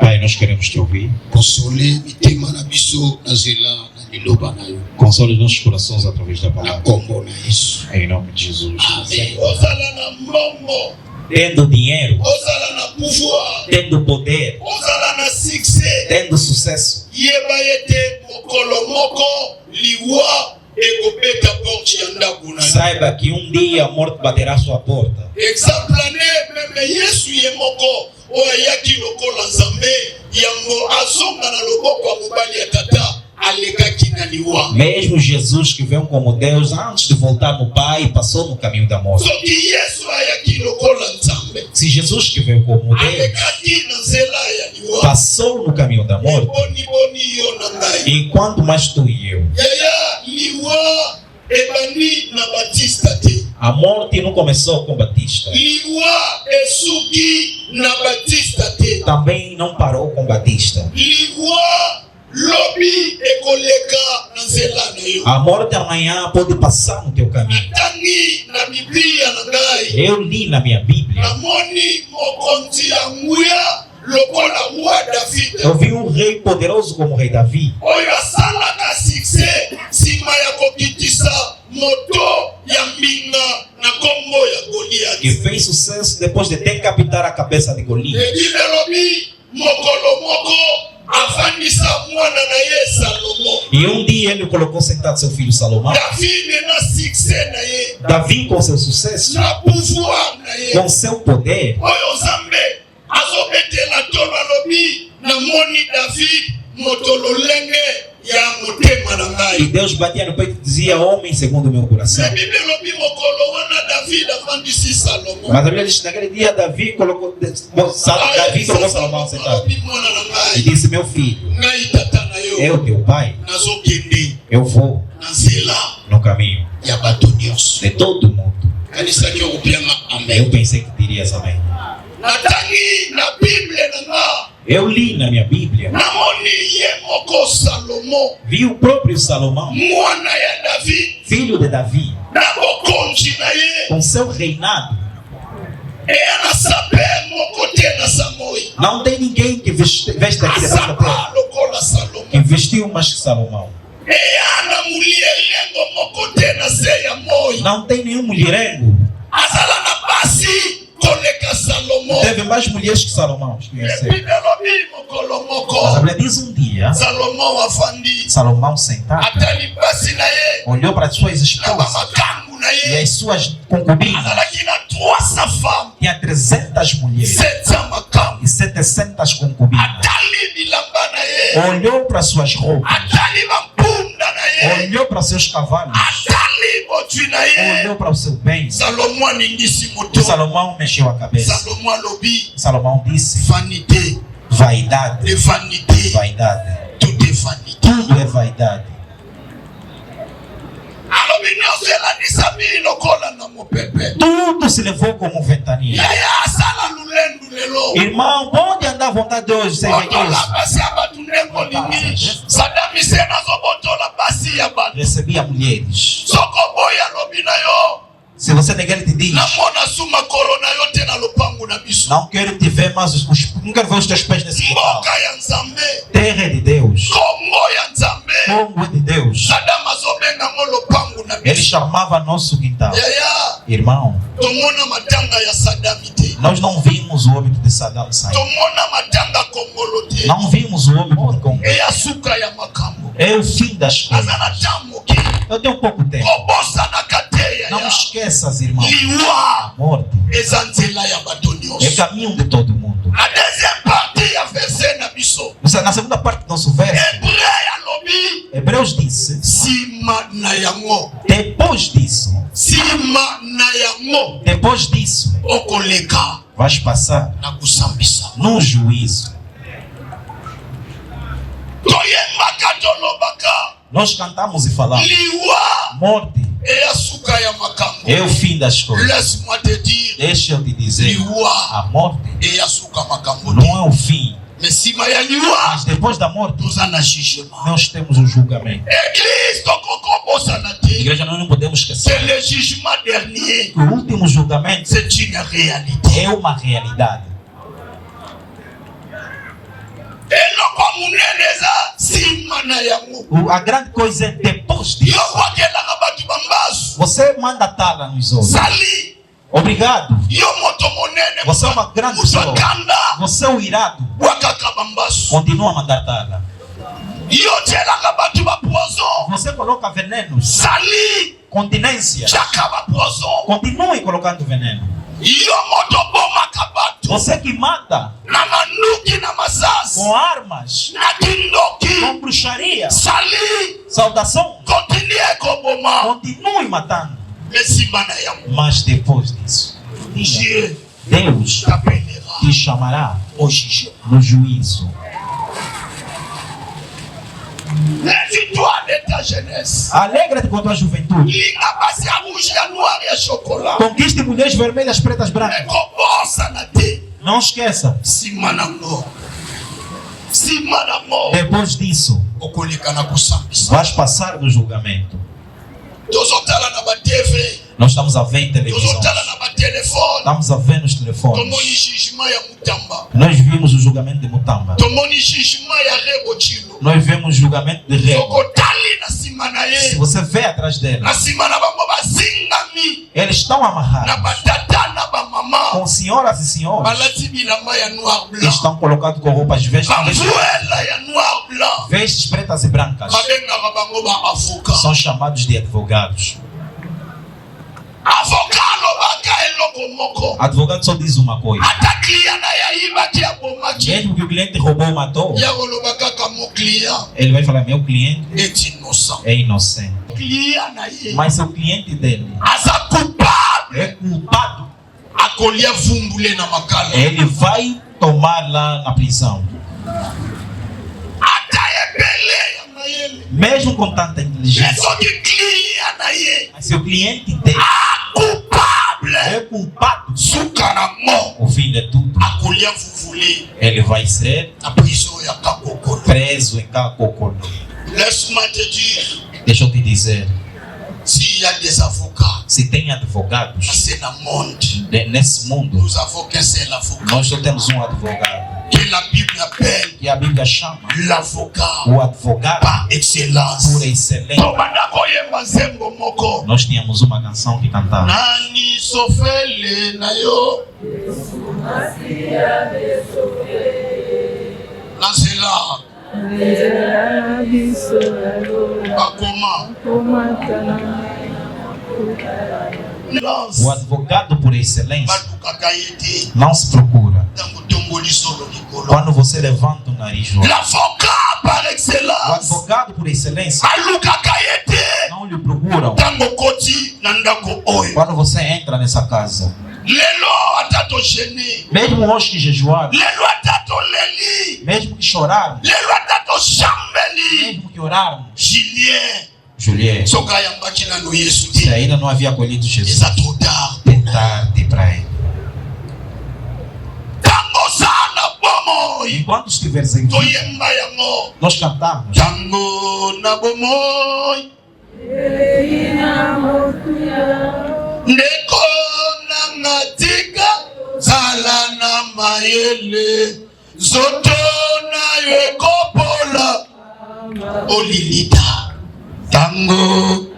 E: Pai, nós queremos te ouvir.
A: Consoler mitema na biso na zela na liloba na yo.
E: Console nossos corações através da
A: Na
E: palavra.
A: kombo na Yesu.
E: Em nome de Jesus.
A: Amen. Ozala na mbongo,
L: tendo dinheiro,
A: ozala na pouvoir,
L: tendo poder,
A: ozala na succès.
L: tendo sucesso.
A: Yeba yete mokolo moko liwa ekobeta porte ya ndako na yo.
L: Saiba que um dia a morte baterá à sua porta.
A: Exemple ane meme Yesu ye moko oyo ayaki lokola Nzambe yango azonga na loboko ya mobali ya tata alekaki na liwa.
L: Mesmo Jesus que veio como Deus, antes de voltar no Pai, passou no caminho da morte.
A: Soki Yesu ayaki lokola Nzambe
L: Se Jesus que veio como Deus,
A: alekaki na nzela ya liwa,
L: passou no caminho da morte,
A: boni boni yo na ngai.
L: e quanto mais tu e eu.
A: Yaya liwa ebandi na Batista te.
L: A morte não começou com Batista.
A: Liwa esuki na Batista te.
L: Também não parou com Batista.
A: Liwa lobi ekoleka na nzela na yo.
L: A morte amanhã pode passar no teu caminho.
A: Tangi na Biblia na ngai
L: Eu li na minha Bíblia.
A: namoni mokonzi ya nguya lokola wa David
L: Eu vi um rei poderoso como o rei Davi,
A: oyo asalaka succès nsima ya kokitisa moto ya mbinga na kombo ya
L: que
A: Goliath.
L: fez sucesso depois de decapitar a cabeça de Golias.
A: Ebibelobi mokolo moko afandisa mwana na ye Salomo.
L: E um dia ele colocou sentado seu filho Salomão.
A: David na succès na ye
L: Davi com seu sucesso,
A: na pouvoir na ye
L: com seu poder,
A: oyo Nzambe azobetela tolo alobi namoni David moto lolenge ya motema na
L: e
A: ngai.
L: Deus batia no peito e dizia: homem segundo o meu coração.
A: Bible elobi mokolo wana David afandisi Salomo.
L: Mas a Bíblia diz que naquele dia Davi colocou Salomão sentado
A: alobi mwana na
L: e
A: ngai
L: disse: meu filho,
A: ngai tata na yo
L: eu teu pai,
A: nazokende
L: eu vou
A: na nzela
L: no caminho
A: ya bato nyonso.
L: de todo mundo.
A: Kanisaki okupianga
L: Eu
A: amen.
L: pensei que dirias amém.
A: Natangi na Bible na nga
L: Eu li na minha Bíblia,
A: namoni ye moko Salomo
L: vi o próprio Salomão,
A: mwana ya David
L: filho de Davi,
A: na bokonzi na ye
L: com seu reinado.
A: eya sape moko te na Samoi
L: Não tem ninguém que veste aqui dessa terra
A: asapa lokola Salomo.
L: que vestiu mais que Salomão.
A: Eya na mulielengo moko te na se ya moi
L: Não tem nenhum mulherengo.
A: azala na basi koleka Salomo.
L: Teve mais mulheres que Salomão.
A: Ebibelobi mokolo
L: Mas a
A: moko
L: Bíblia diz um dia,
A: Salomo afandi
L: Salomão sentado,
A: atali basi na ye
L: olhou para as suas
A: na
L: esposas
A: bamakangu na
L: e
A: ye
L: as suas concubinas.
A: azalaki na 300 femmes
L: Tinha 300 mulheres
A: 700 makambu
L: e 700 concubinas.
A: atali bilamba na ye
L: Olhou para suas roupas,
A: atali bampunda na ye
L: olhou para seus cavalos,
A: atali botwi na ye.
L: olhou para o seu bem.
A: Salomo aningisi moto.
L: Salomão mexeu a cabeça.
A: Salomo alobi
L: Salomão disse:
A: vanité
L: vaidade,
A: de vanité,
L: vaidade,
A: tout est vanité.
L: tudo é vaidade.
A: Alobi nyonso elandisa mi lokola na mopepe.
L: Tudo se levou como ventania.
A: Yaya asala lulendu lelo.
L: Irmão, pode andar à vontade hoje sem
A: Botola
L: igreja.
A: basi ya batu ndenge olingi. Sadam Hussein azobotola basi ya batu.
L: Recebia mulheres.
A: Soko boya alobi na yo.
L: Se você negar, ele te diz:
A: Namona suma korona yo te na lopangu na biso.
L: não quero te ver mais, não quero ver os teus pés nesse quintal.
A: Mboka ya Nzambe.
L: Terra é de Deus,
A: Kongo ya Nzambe.
L: Congo é de Deus.
A: Sadam azobenga ngo lopangu na
L: Ele
A: biso.
L: chamava nosso quintal.
A: Yaya.
L: Irmão,
A: Tomona matanga ya Saddam te.
L: nós não vimos o óbito de Saddam sair.
A: Tomona matanga Kongolo te.
L: Não vimos o óbito de Congo.
A: Eya suka ya makambo.
L: É o fim das coisas.
A: Azana tamu ki.
L: Eu tenho pouco tempo.
A: Kobosa na kateya
L: Não
A: ya.
L: esqueças, irmão.
A: Liwa.
L: A morte
A: Eza nzela ya bato
L: é
A: nyonso.
L: caminho de todo mundo.
A: Na deuxième partie ya verset na biso.
L: Na segunda parte do nosso verso,
A: Hébreu alobi.
L: Hebreus disse:
A: Sima na yango.
L: depois disso,
A: Depois disso.
L: okoleka, vais passar
A: Na kusambisa.
L: no juízo.
A: Toyembaka tolobaka.
L: Nós cantamos e falamos. Morte é o fim das coisas.
A: Laisse-moi te dire,
L: Deixa eu te dizer, a morte não é o fim. Mas depois da morte, nós temos um julgamento. Igreja, nós não podemos esquecer que o último julgamento é uma realidade. A grande coisa é depois disso. Você manda tala nos outros. Obrigado. Você é uma grande pessoa. Você é o irado. Continua a mandar tala. Você coloca venenos. Continência. Continue colocando veneno. Você que mata com armas, com bruxaria, saudação, continue matando. Mas depois disso, Deus te chamará no juízo. Alegra-te com a tua juventude. Conquiste mulheres vermelhas, pretas, brancas. Não esqueça. Depois disso, vais passar no julgamento. Nós estamos a ver em televisão. Estamos a ver nos telefones. Nós vimos o julgamento de Mutamba. Nós vemos o julgamento de Rego. Se você vê atrás dele, eles estão amarrados com senhoras e senhores. Estão colocados com roupas vestes pretas e brancas. São chamados de advogados. Advogado só diz uma coisa. Mesmo que o cliente roubou ou matou, ele vai falar: meu cliente é inocente. Mas o cliente dele é culpado. Ele vai tomar lá na prisão. Mesmo com tanta inteligência, mas se o cliente dele é culpado, o fim de tudo, ele vai ser preso em Kakokolo. Deixa eu te dizer, se tem advogados nesse mundo, nós só temos um advogado que a Bíblia chama o advogado por excelência. Nós tínhamos uma canção que cantava: o advogado por excelência não se procura quando você levanta o nariz. O advogado por excelência não lhe procuram quando você entra nessa casa. Mesmo hoje que jejuaram, mesmo que choraram, mesmo que oraram, Juliette, se ainda não havia acolhido Jesus, é tarde para ele. Enquanto estiveres em vida, nós cantamos:
A: Tango,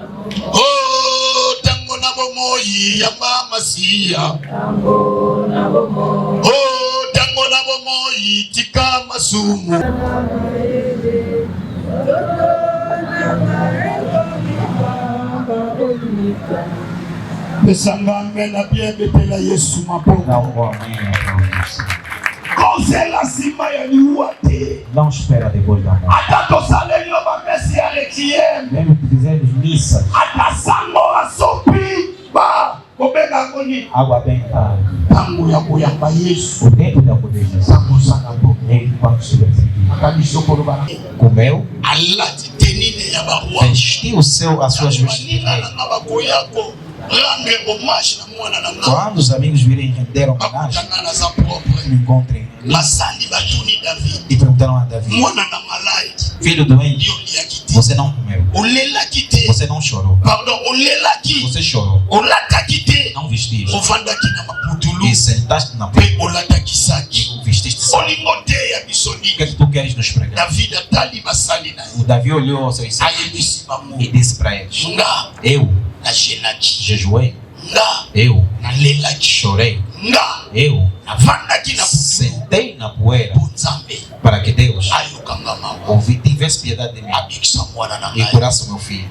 A: oh, tango na bomoyi ya mama siya. Oh, tango na bomoyi tika masumu. Pesanga mbela pia betela Yesu mapoko.
L: Não espera depois da morte. Mesmo que fizermos missas, água bem tarde, o tempo da poder de Jesus, ele quando estiver sentindo, comeu, vestir a sua vestimenta. Quando os amigos virem render homenagem, me encontrem e perguntaram a Davi: filho doente, você não comeu, você não chorou, você chorou, não vestiste e sentaste na porta e vestiste. O que é que tu queres nos pregar? O Davi olhou aos seus servos e disse para eles: eu jejuei, eu chorei, eu sentei na poeira para que Deus tivesse piedade de mim e curasse o meu filho.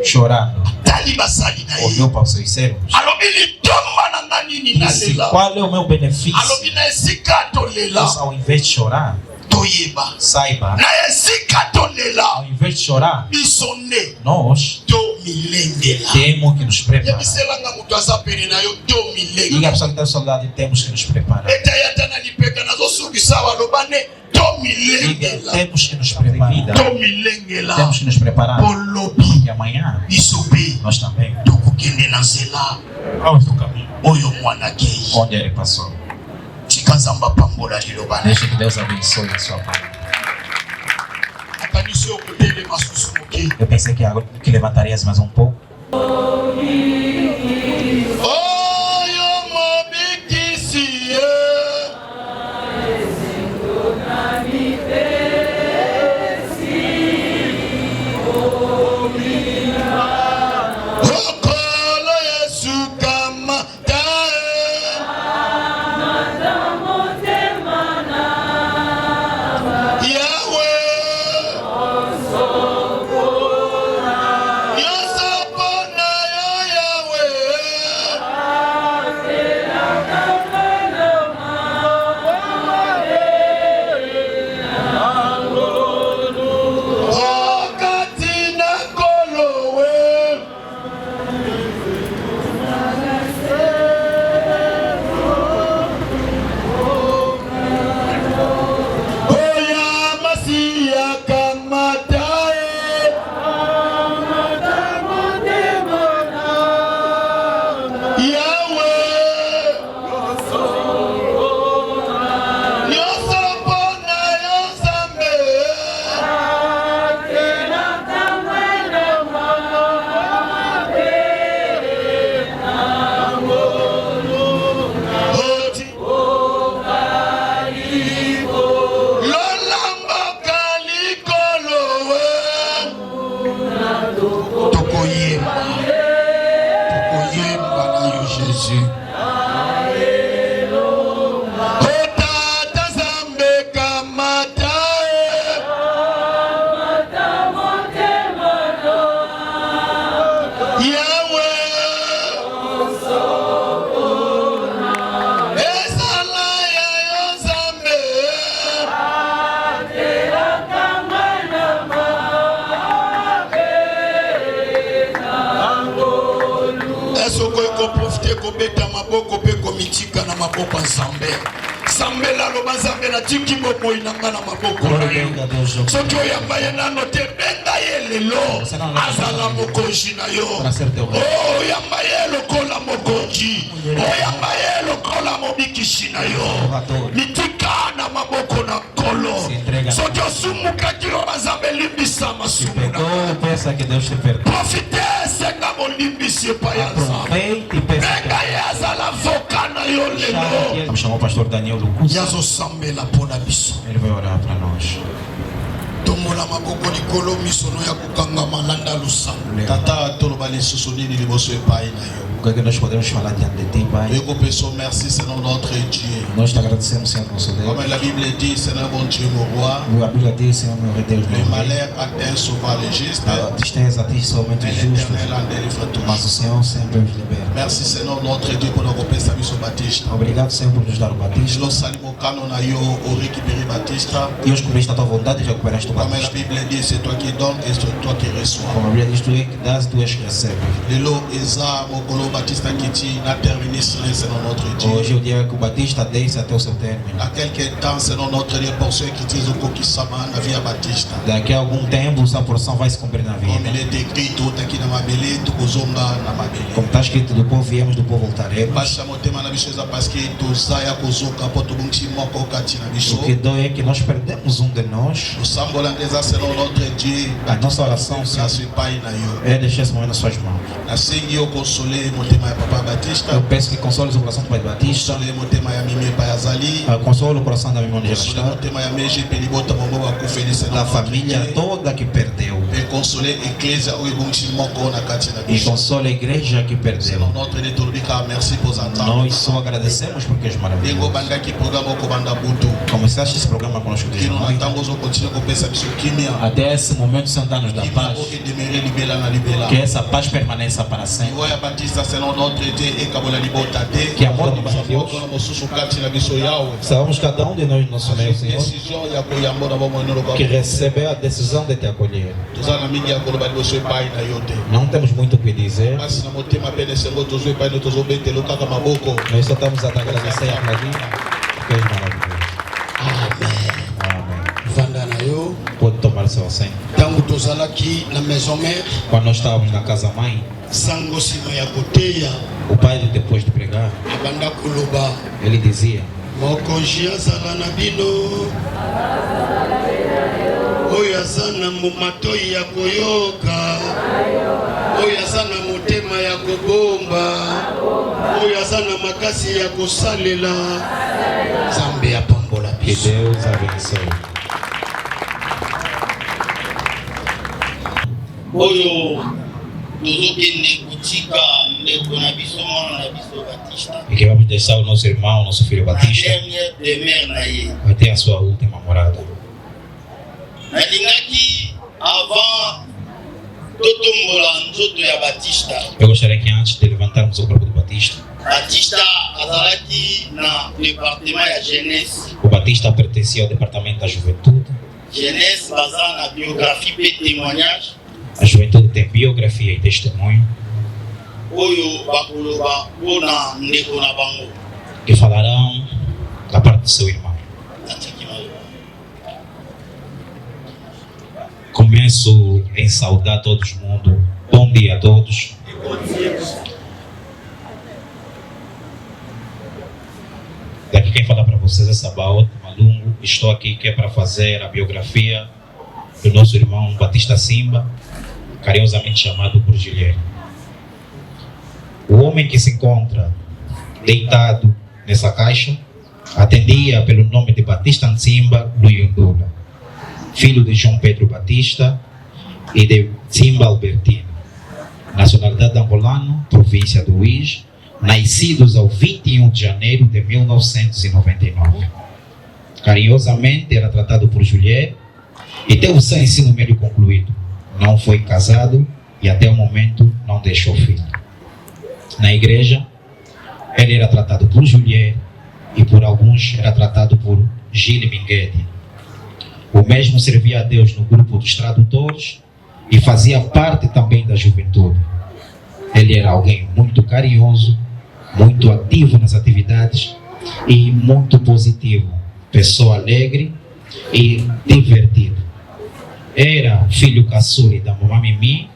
L: Chorando, olhou para os seus servos e disse: qual é o meu benefício? Ao invés de chorar, saiba, ao invés de chorar, nós temos que nos preparar. E a pessoa que está saudade, temos que nos preparar. Temos que nos preparar. Temos que nos preparar. E amanhã nós também vamos no caminho onde ele passou. Deixa que Deus abençoe a sua palavra. Eu pensei que levantarias mais um pouco. Peça que Deus te perdoe. Aproveite e peça. Vamos chamar o pastor Daniel Lucas. Ele vai orar para nós. O que nós podemos falar diante de ti, Pai?
M: Merci, Seigneur notre Dieu.
L: Nós te agradecemos, Senhor nosso Deus.
M: Comme la Bible dit, Seigneur mon Dieu, mon roi.
L: A Bíblia diz, Senhor meu Deus,
M: le malheur atteint souvent les justes.
L: A tristeza atinge somente os justos, mas o Senhor sempre os libera.
M: Merci, Seigneur notre Dieu, pour nos repas, Salut, Baptiste.
L: Obrigado, Senhor, por nos dar o batismo.
M: Nous saluons
L: E hoje, por esta tua vontade, recuperaste o
M: Comme la
L: Batista.
M: Bible dit, c'est toi qui donnes et c'est toi qui reçois.
L: Como a Bíblia diz, tu é que dás, tu és que recebes.
M: Lelo Eza Mokolo Batista Kiti n'a terminé selon notre
L: Hoje
M: Dieu.
L: é o dia que o Batista desce até o seu término.
M: À quelques temps, selon notre Dieu, pour ceux qui disent au Kokisama, la vie à Batista.
L: Daqui a algum tempo, essa porção vai se cumprir na
M: Comme
L: vida.
M: il est écrit, tout aqui na Mabele, tout Kozonga na Mabele.
L: Como está escrito, do povo viemos, do povo voltaremos.
M: Baixa motema na bicho eza parce que tozaya kozoka po tobungisi moko kati na biso.
L: O que dói é que nós perdemos um de nós.
M: Tosambola eza selon notre Dieu.
L: A nossa oração,
M: grâce epai na yo.
L: é deixar esse momento nas suas mãos.
M: Nasengi yo consoler motema ya Papa Batista.
L: Eu peço que consoles o coração do Pai Batista.
M: Consoler motema ya Mimi Pai Azali.
L: Console o coração da minha irmã de
M: Consoler motema ya Meji Pelibota Momo Akufeli
L: da família toda que perdeu.
M: E consoler igreja o ibungisi moko na kati na
L: E
M: biso.
L: console a igreja que perdeu.
M: Notre Dieu tolobika merci pour entendre.
L: Nós só agradecemos porque és maravilhoso.
M: Dengo bandaki programa oko banda butu.
L: Começaste esse programa conosco desde
M: Kino
L: noite.
M: natango zo continue kopesa biso kimia.
L: Até esse momento, Santanos da paz. Que essa paz permaneça para sempre. Que amor de Deus. Sabemos cada um de nós no nosso meio, Senhor, que recebeu a decisão de te acolher. Não temos muito o que dizer. Nós só estamos a te agradecer e aplaudir, porque és maravilhoso. Amém. Pode tomar seu assento. Quando nós estávamos na casa mãe, o pai, depois de pregar, ele dizia:
F: oyo aza na matoi ya koyoka, oyo aza na motema ya kobomba, oyo aza na makasi ya kosalela, Nzambe apambola
L: que
F: biso.
L: Deus abençoe.
A: Oyo tozokende kotika ndeko na biso mwana na biso Batista.
L: E que vamos deixar o nosso irmão, o nosso filho Batista,
A: Dernière demeure na ye.
L: até a sua última morada.
A: Nalingaki avant totombola nzoto ya Batista.
L: Eu gostaria que antes de levantarmos o corpo do Batista,
A: Batista azalaki na département ya jeunesse.
L: o Batista pertencia ao departamento da juventude.
A: Jeunesse baza na biographie pe témoignage.
L: A juventude tem biografia e testemunho
A: Oyo bakoloba mpona ndeko na bango.
L: que falarão da parte do seu irmão. Começo em saudar todo mundo. Bom dia a todos. Daqui quem fala para vocês é Sabaoth Malungo. Estou aqui que é para fazer a biografia do nosso irmão Batista Simba, carinhosamente chamado por Guilherme. O homem que se encontra deitado nessa caixa atendia pelo nome de Batista Nsimba Luyundula, filho de João Pedro Batista e de Simba Albertino, nacionalidade angolana, província do Uís, nascidos ao 21 de janeiro de 1999. Carinhosamente era tratado por Juliette e teve seu ensino médio concluído. Não foi casado e até o momento não deixou filho. Na igreja, ele era tratado por Juliette e por alguns era tratado por Gilles Minguedi. O mesmo servia a Deus no grupo dos tradutores e fazia parte também da juventude. Ele era alguém muito carinhoso, muito ativo nas atividades e muito positivo, pessoa alegre e divertido. Era filho caçula da mamãe Mimi,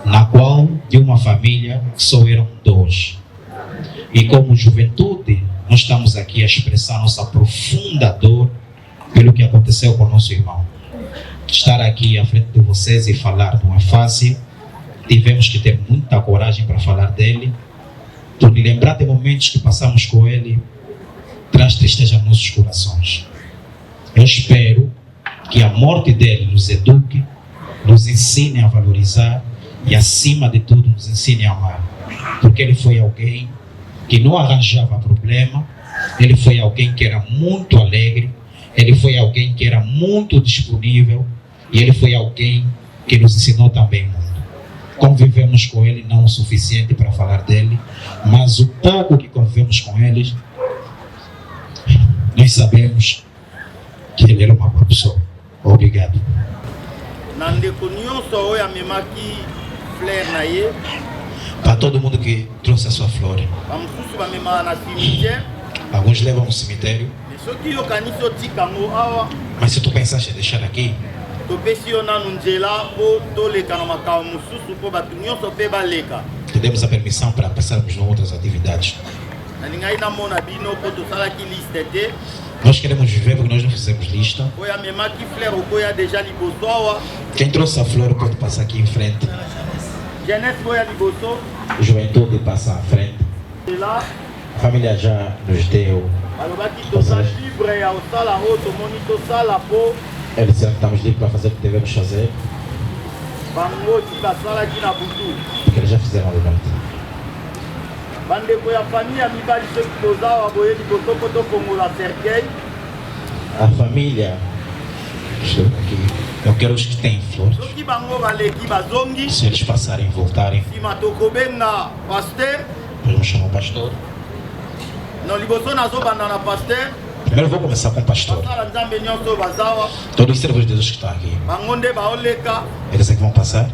L: na qual de uma família que só eram dois. E como juventude, nós estamos aqui a expressar nossa profunda dor pelo que aconteceu com o nosso irmão. Estar aqui à frente de vocês e falar não é fácil. Tivemos que ter muita coragem para falar dele, porque lembrar de momentos que passamos com ele traz tristeza nos nossos corações. Eu espero que a morte dele nos eduque, nos ensine a valorizar e, acima de tudo, nos ensine a amar. Porque ele foi alguém que não arranjava problema, ele foi alguém que era muito alegre, ele foi alguém que era muito disponível e ele foi alguém que nos ensinou também muito. Convivemos com ele não o suficiente para falar dele, mas o pouco que convivemos com ele
E: nós sabemos que ele era uma boa pessoa. Obrigado. Para todo mundo que trouxe a sua flor. Alguns levam no cemitério. Mas se tu pensaste em deixar aqui, te demos a permissão para passarmos em outras atividades. Nós queremos viver porque nós não fizemos lista. Quem trouxe a flor pode passar aqui em frente. Juventude passa à frente. A família já nos deu. Eles disseram que estamos livres para fazer o que devemos fazer. Porque eles já fizeram a levanta. A família, aqui, eu quero os que têm flores. Se eles passarem e voltarem, podemos chamar o pastor. Primeiro vou começar com o pastor. Todos os servos de Deus que estão aqui, eles é que vão passar.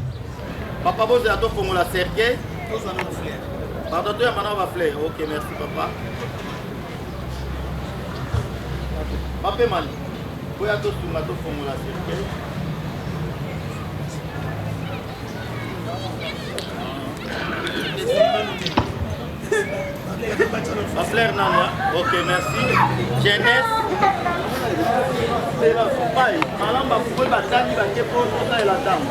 N: Pardon, tu es maintenant va fleur. Ok, merci papa. Papa Mali, vous avez tout ma tout formulation. La fleur nana. Ok, merci. Jeunesse. C'est là, faut pas. Malam va pouvoir battre, va que pour ça et la dame.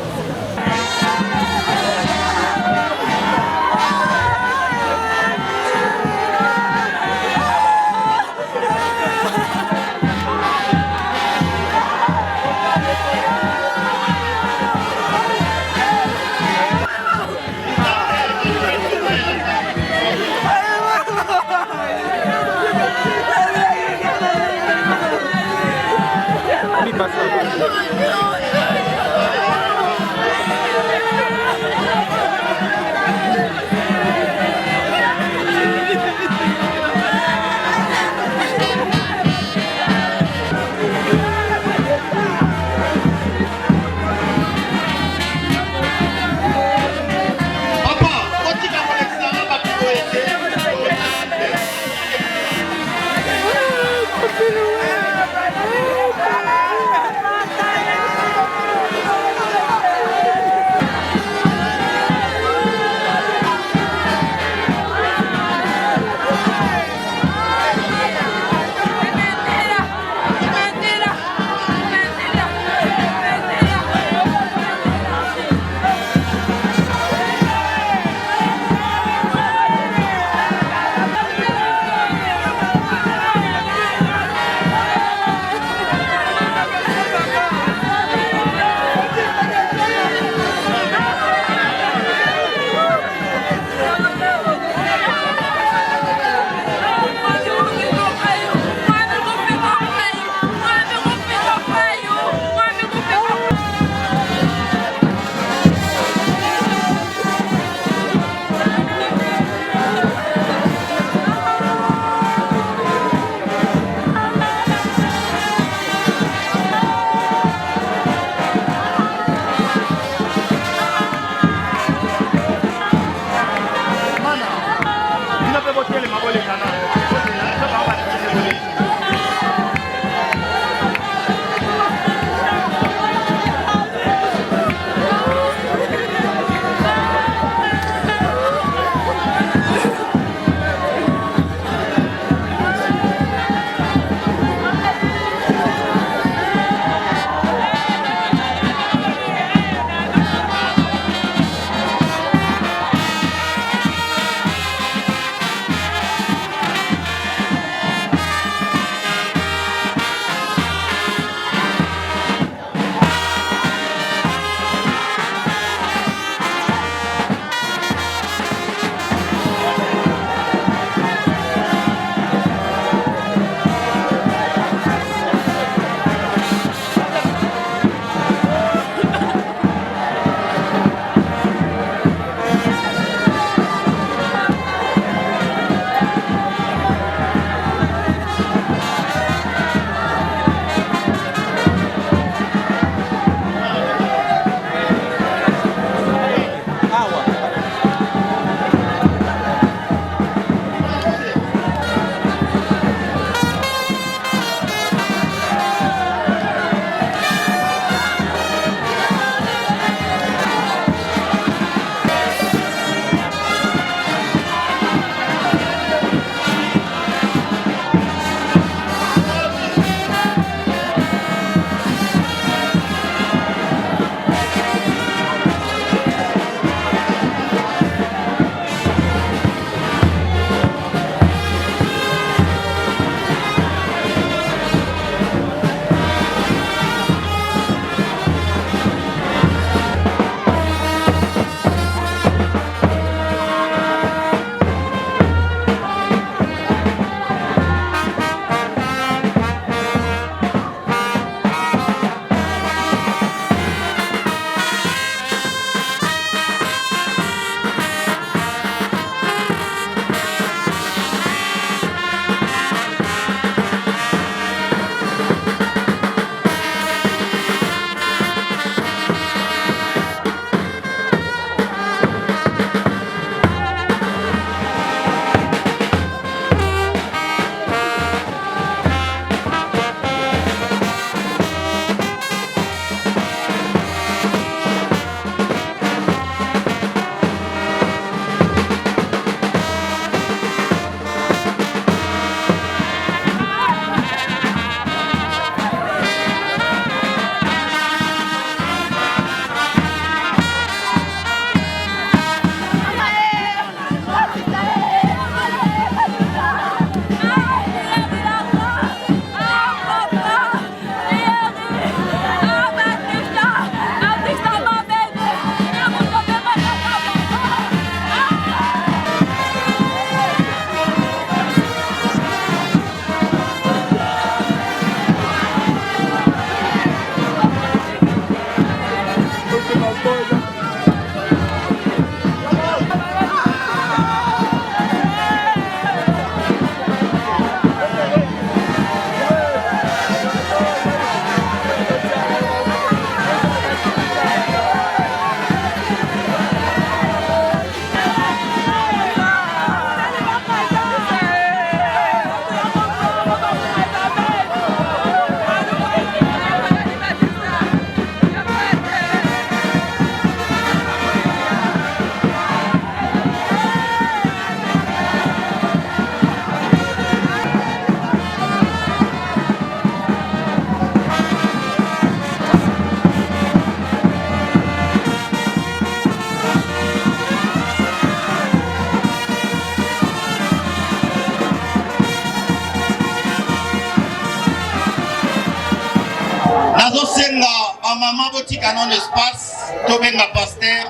F: tobenga ba maman botika non espace tobenga pasteur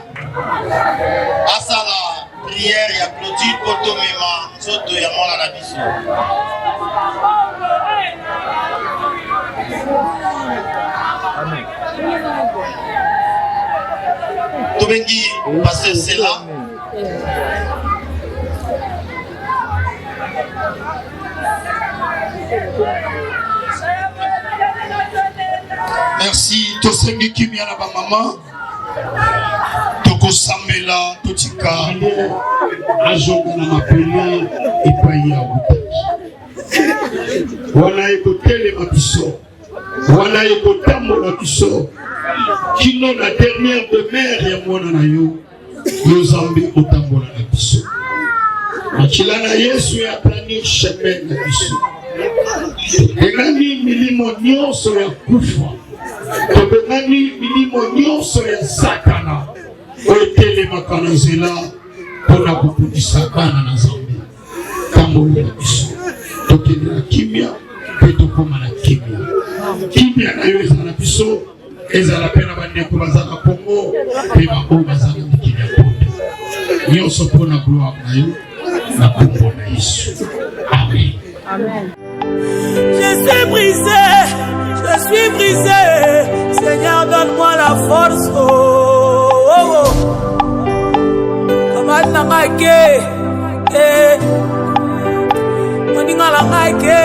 F: asala prière ya clôture pour tomema nzoto ya mwana na biso.
O: Amen.
F: Tobengi pasteur Sela.
A: Merci. Tosengi kimia na ba maman. Tokosambela totika
F: ajonga na mapele epai ya butaki. Wana ekotelema biso. Wana ekotambola biso. Kino na dernière demeure ya mwana na yo. Yo Zambi otambola na biso. Makila na Yesu ya planir chemin na biso. Tobengani milimo nyonso ya kufa. Tobengani milimo nyonso ya Satana. Otelemaka na nzela mpona kopundisa bana na Nzambe. Tambola na biso. Tokende na kimia mpe tokoma na kimia. Kimia na yo ezala na biso. Ezala pe na bandeko baza na Kongo mpe bango baza na mikili ya ponde. Nyonso mpona gloire na yo na kombo na Yesu. Amen.
B: Amen. Je suis brisé, Seigneur, donne-moi la force. Oh, oh, oh. Comment n'angake, moninga l'angake,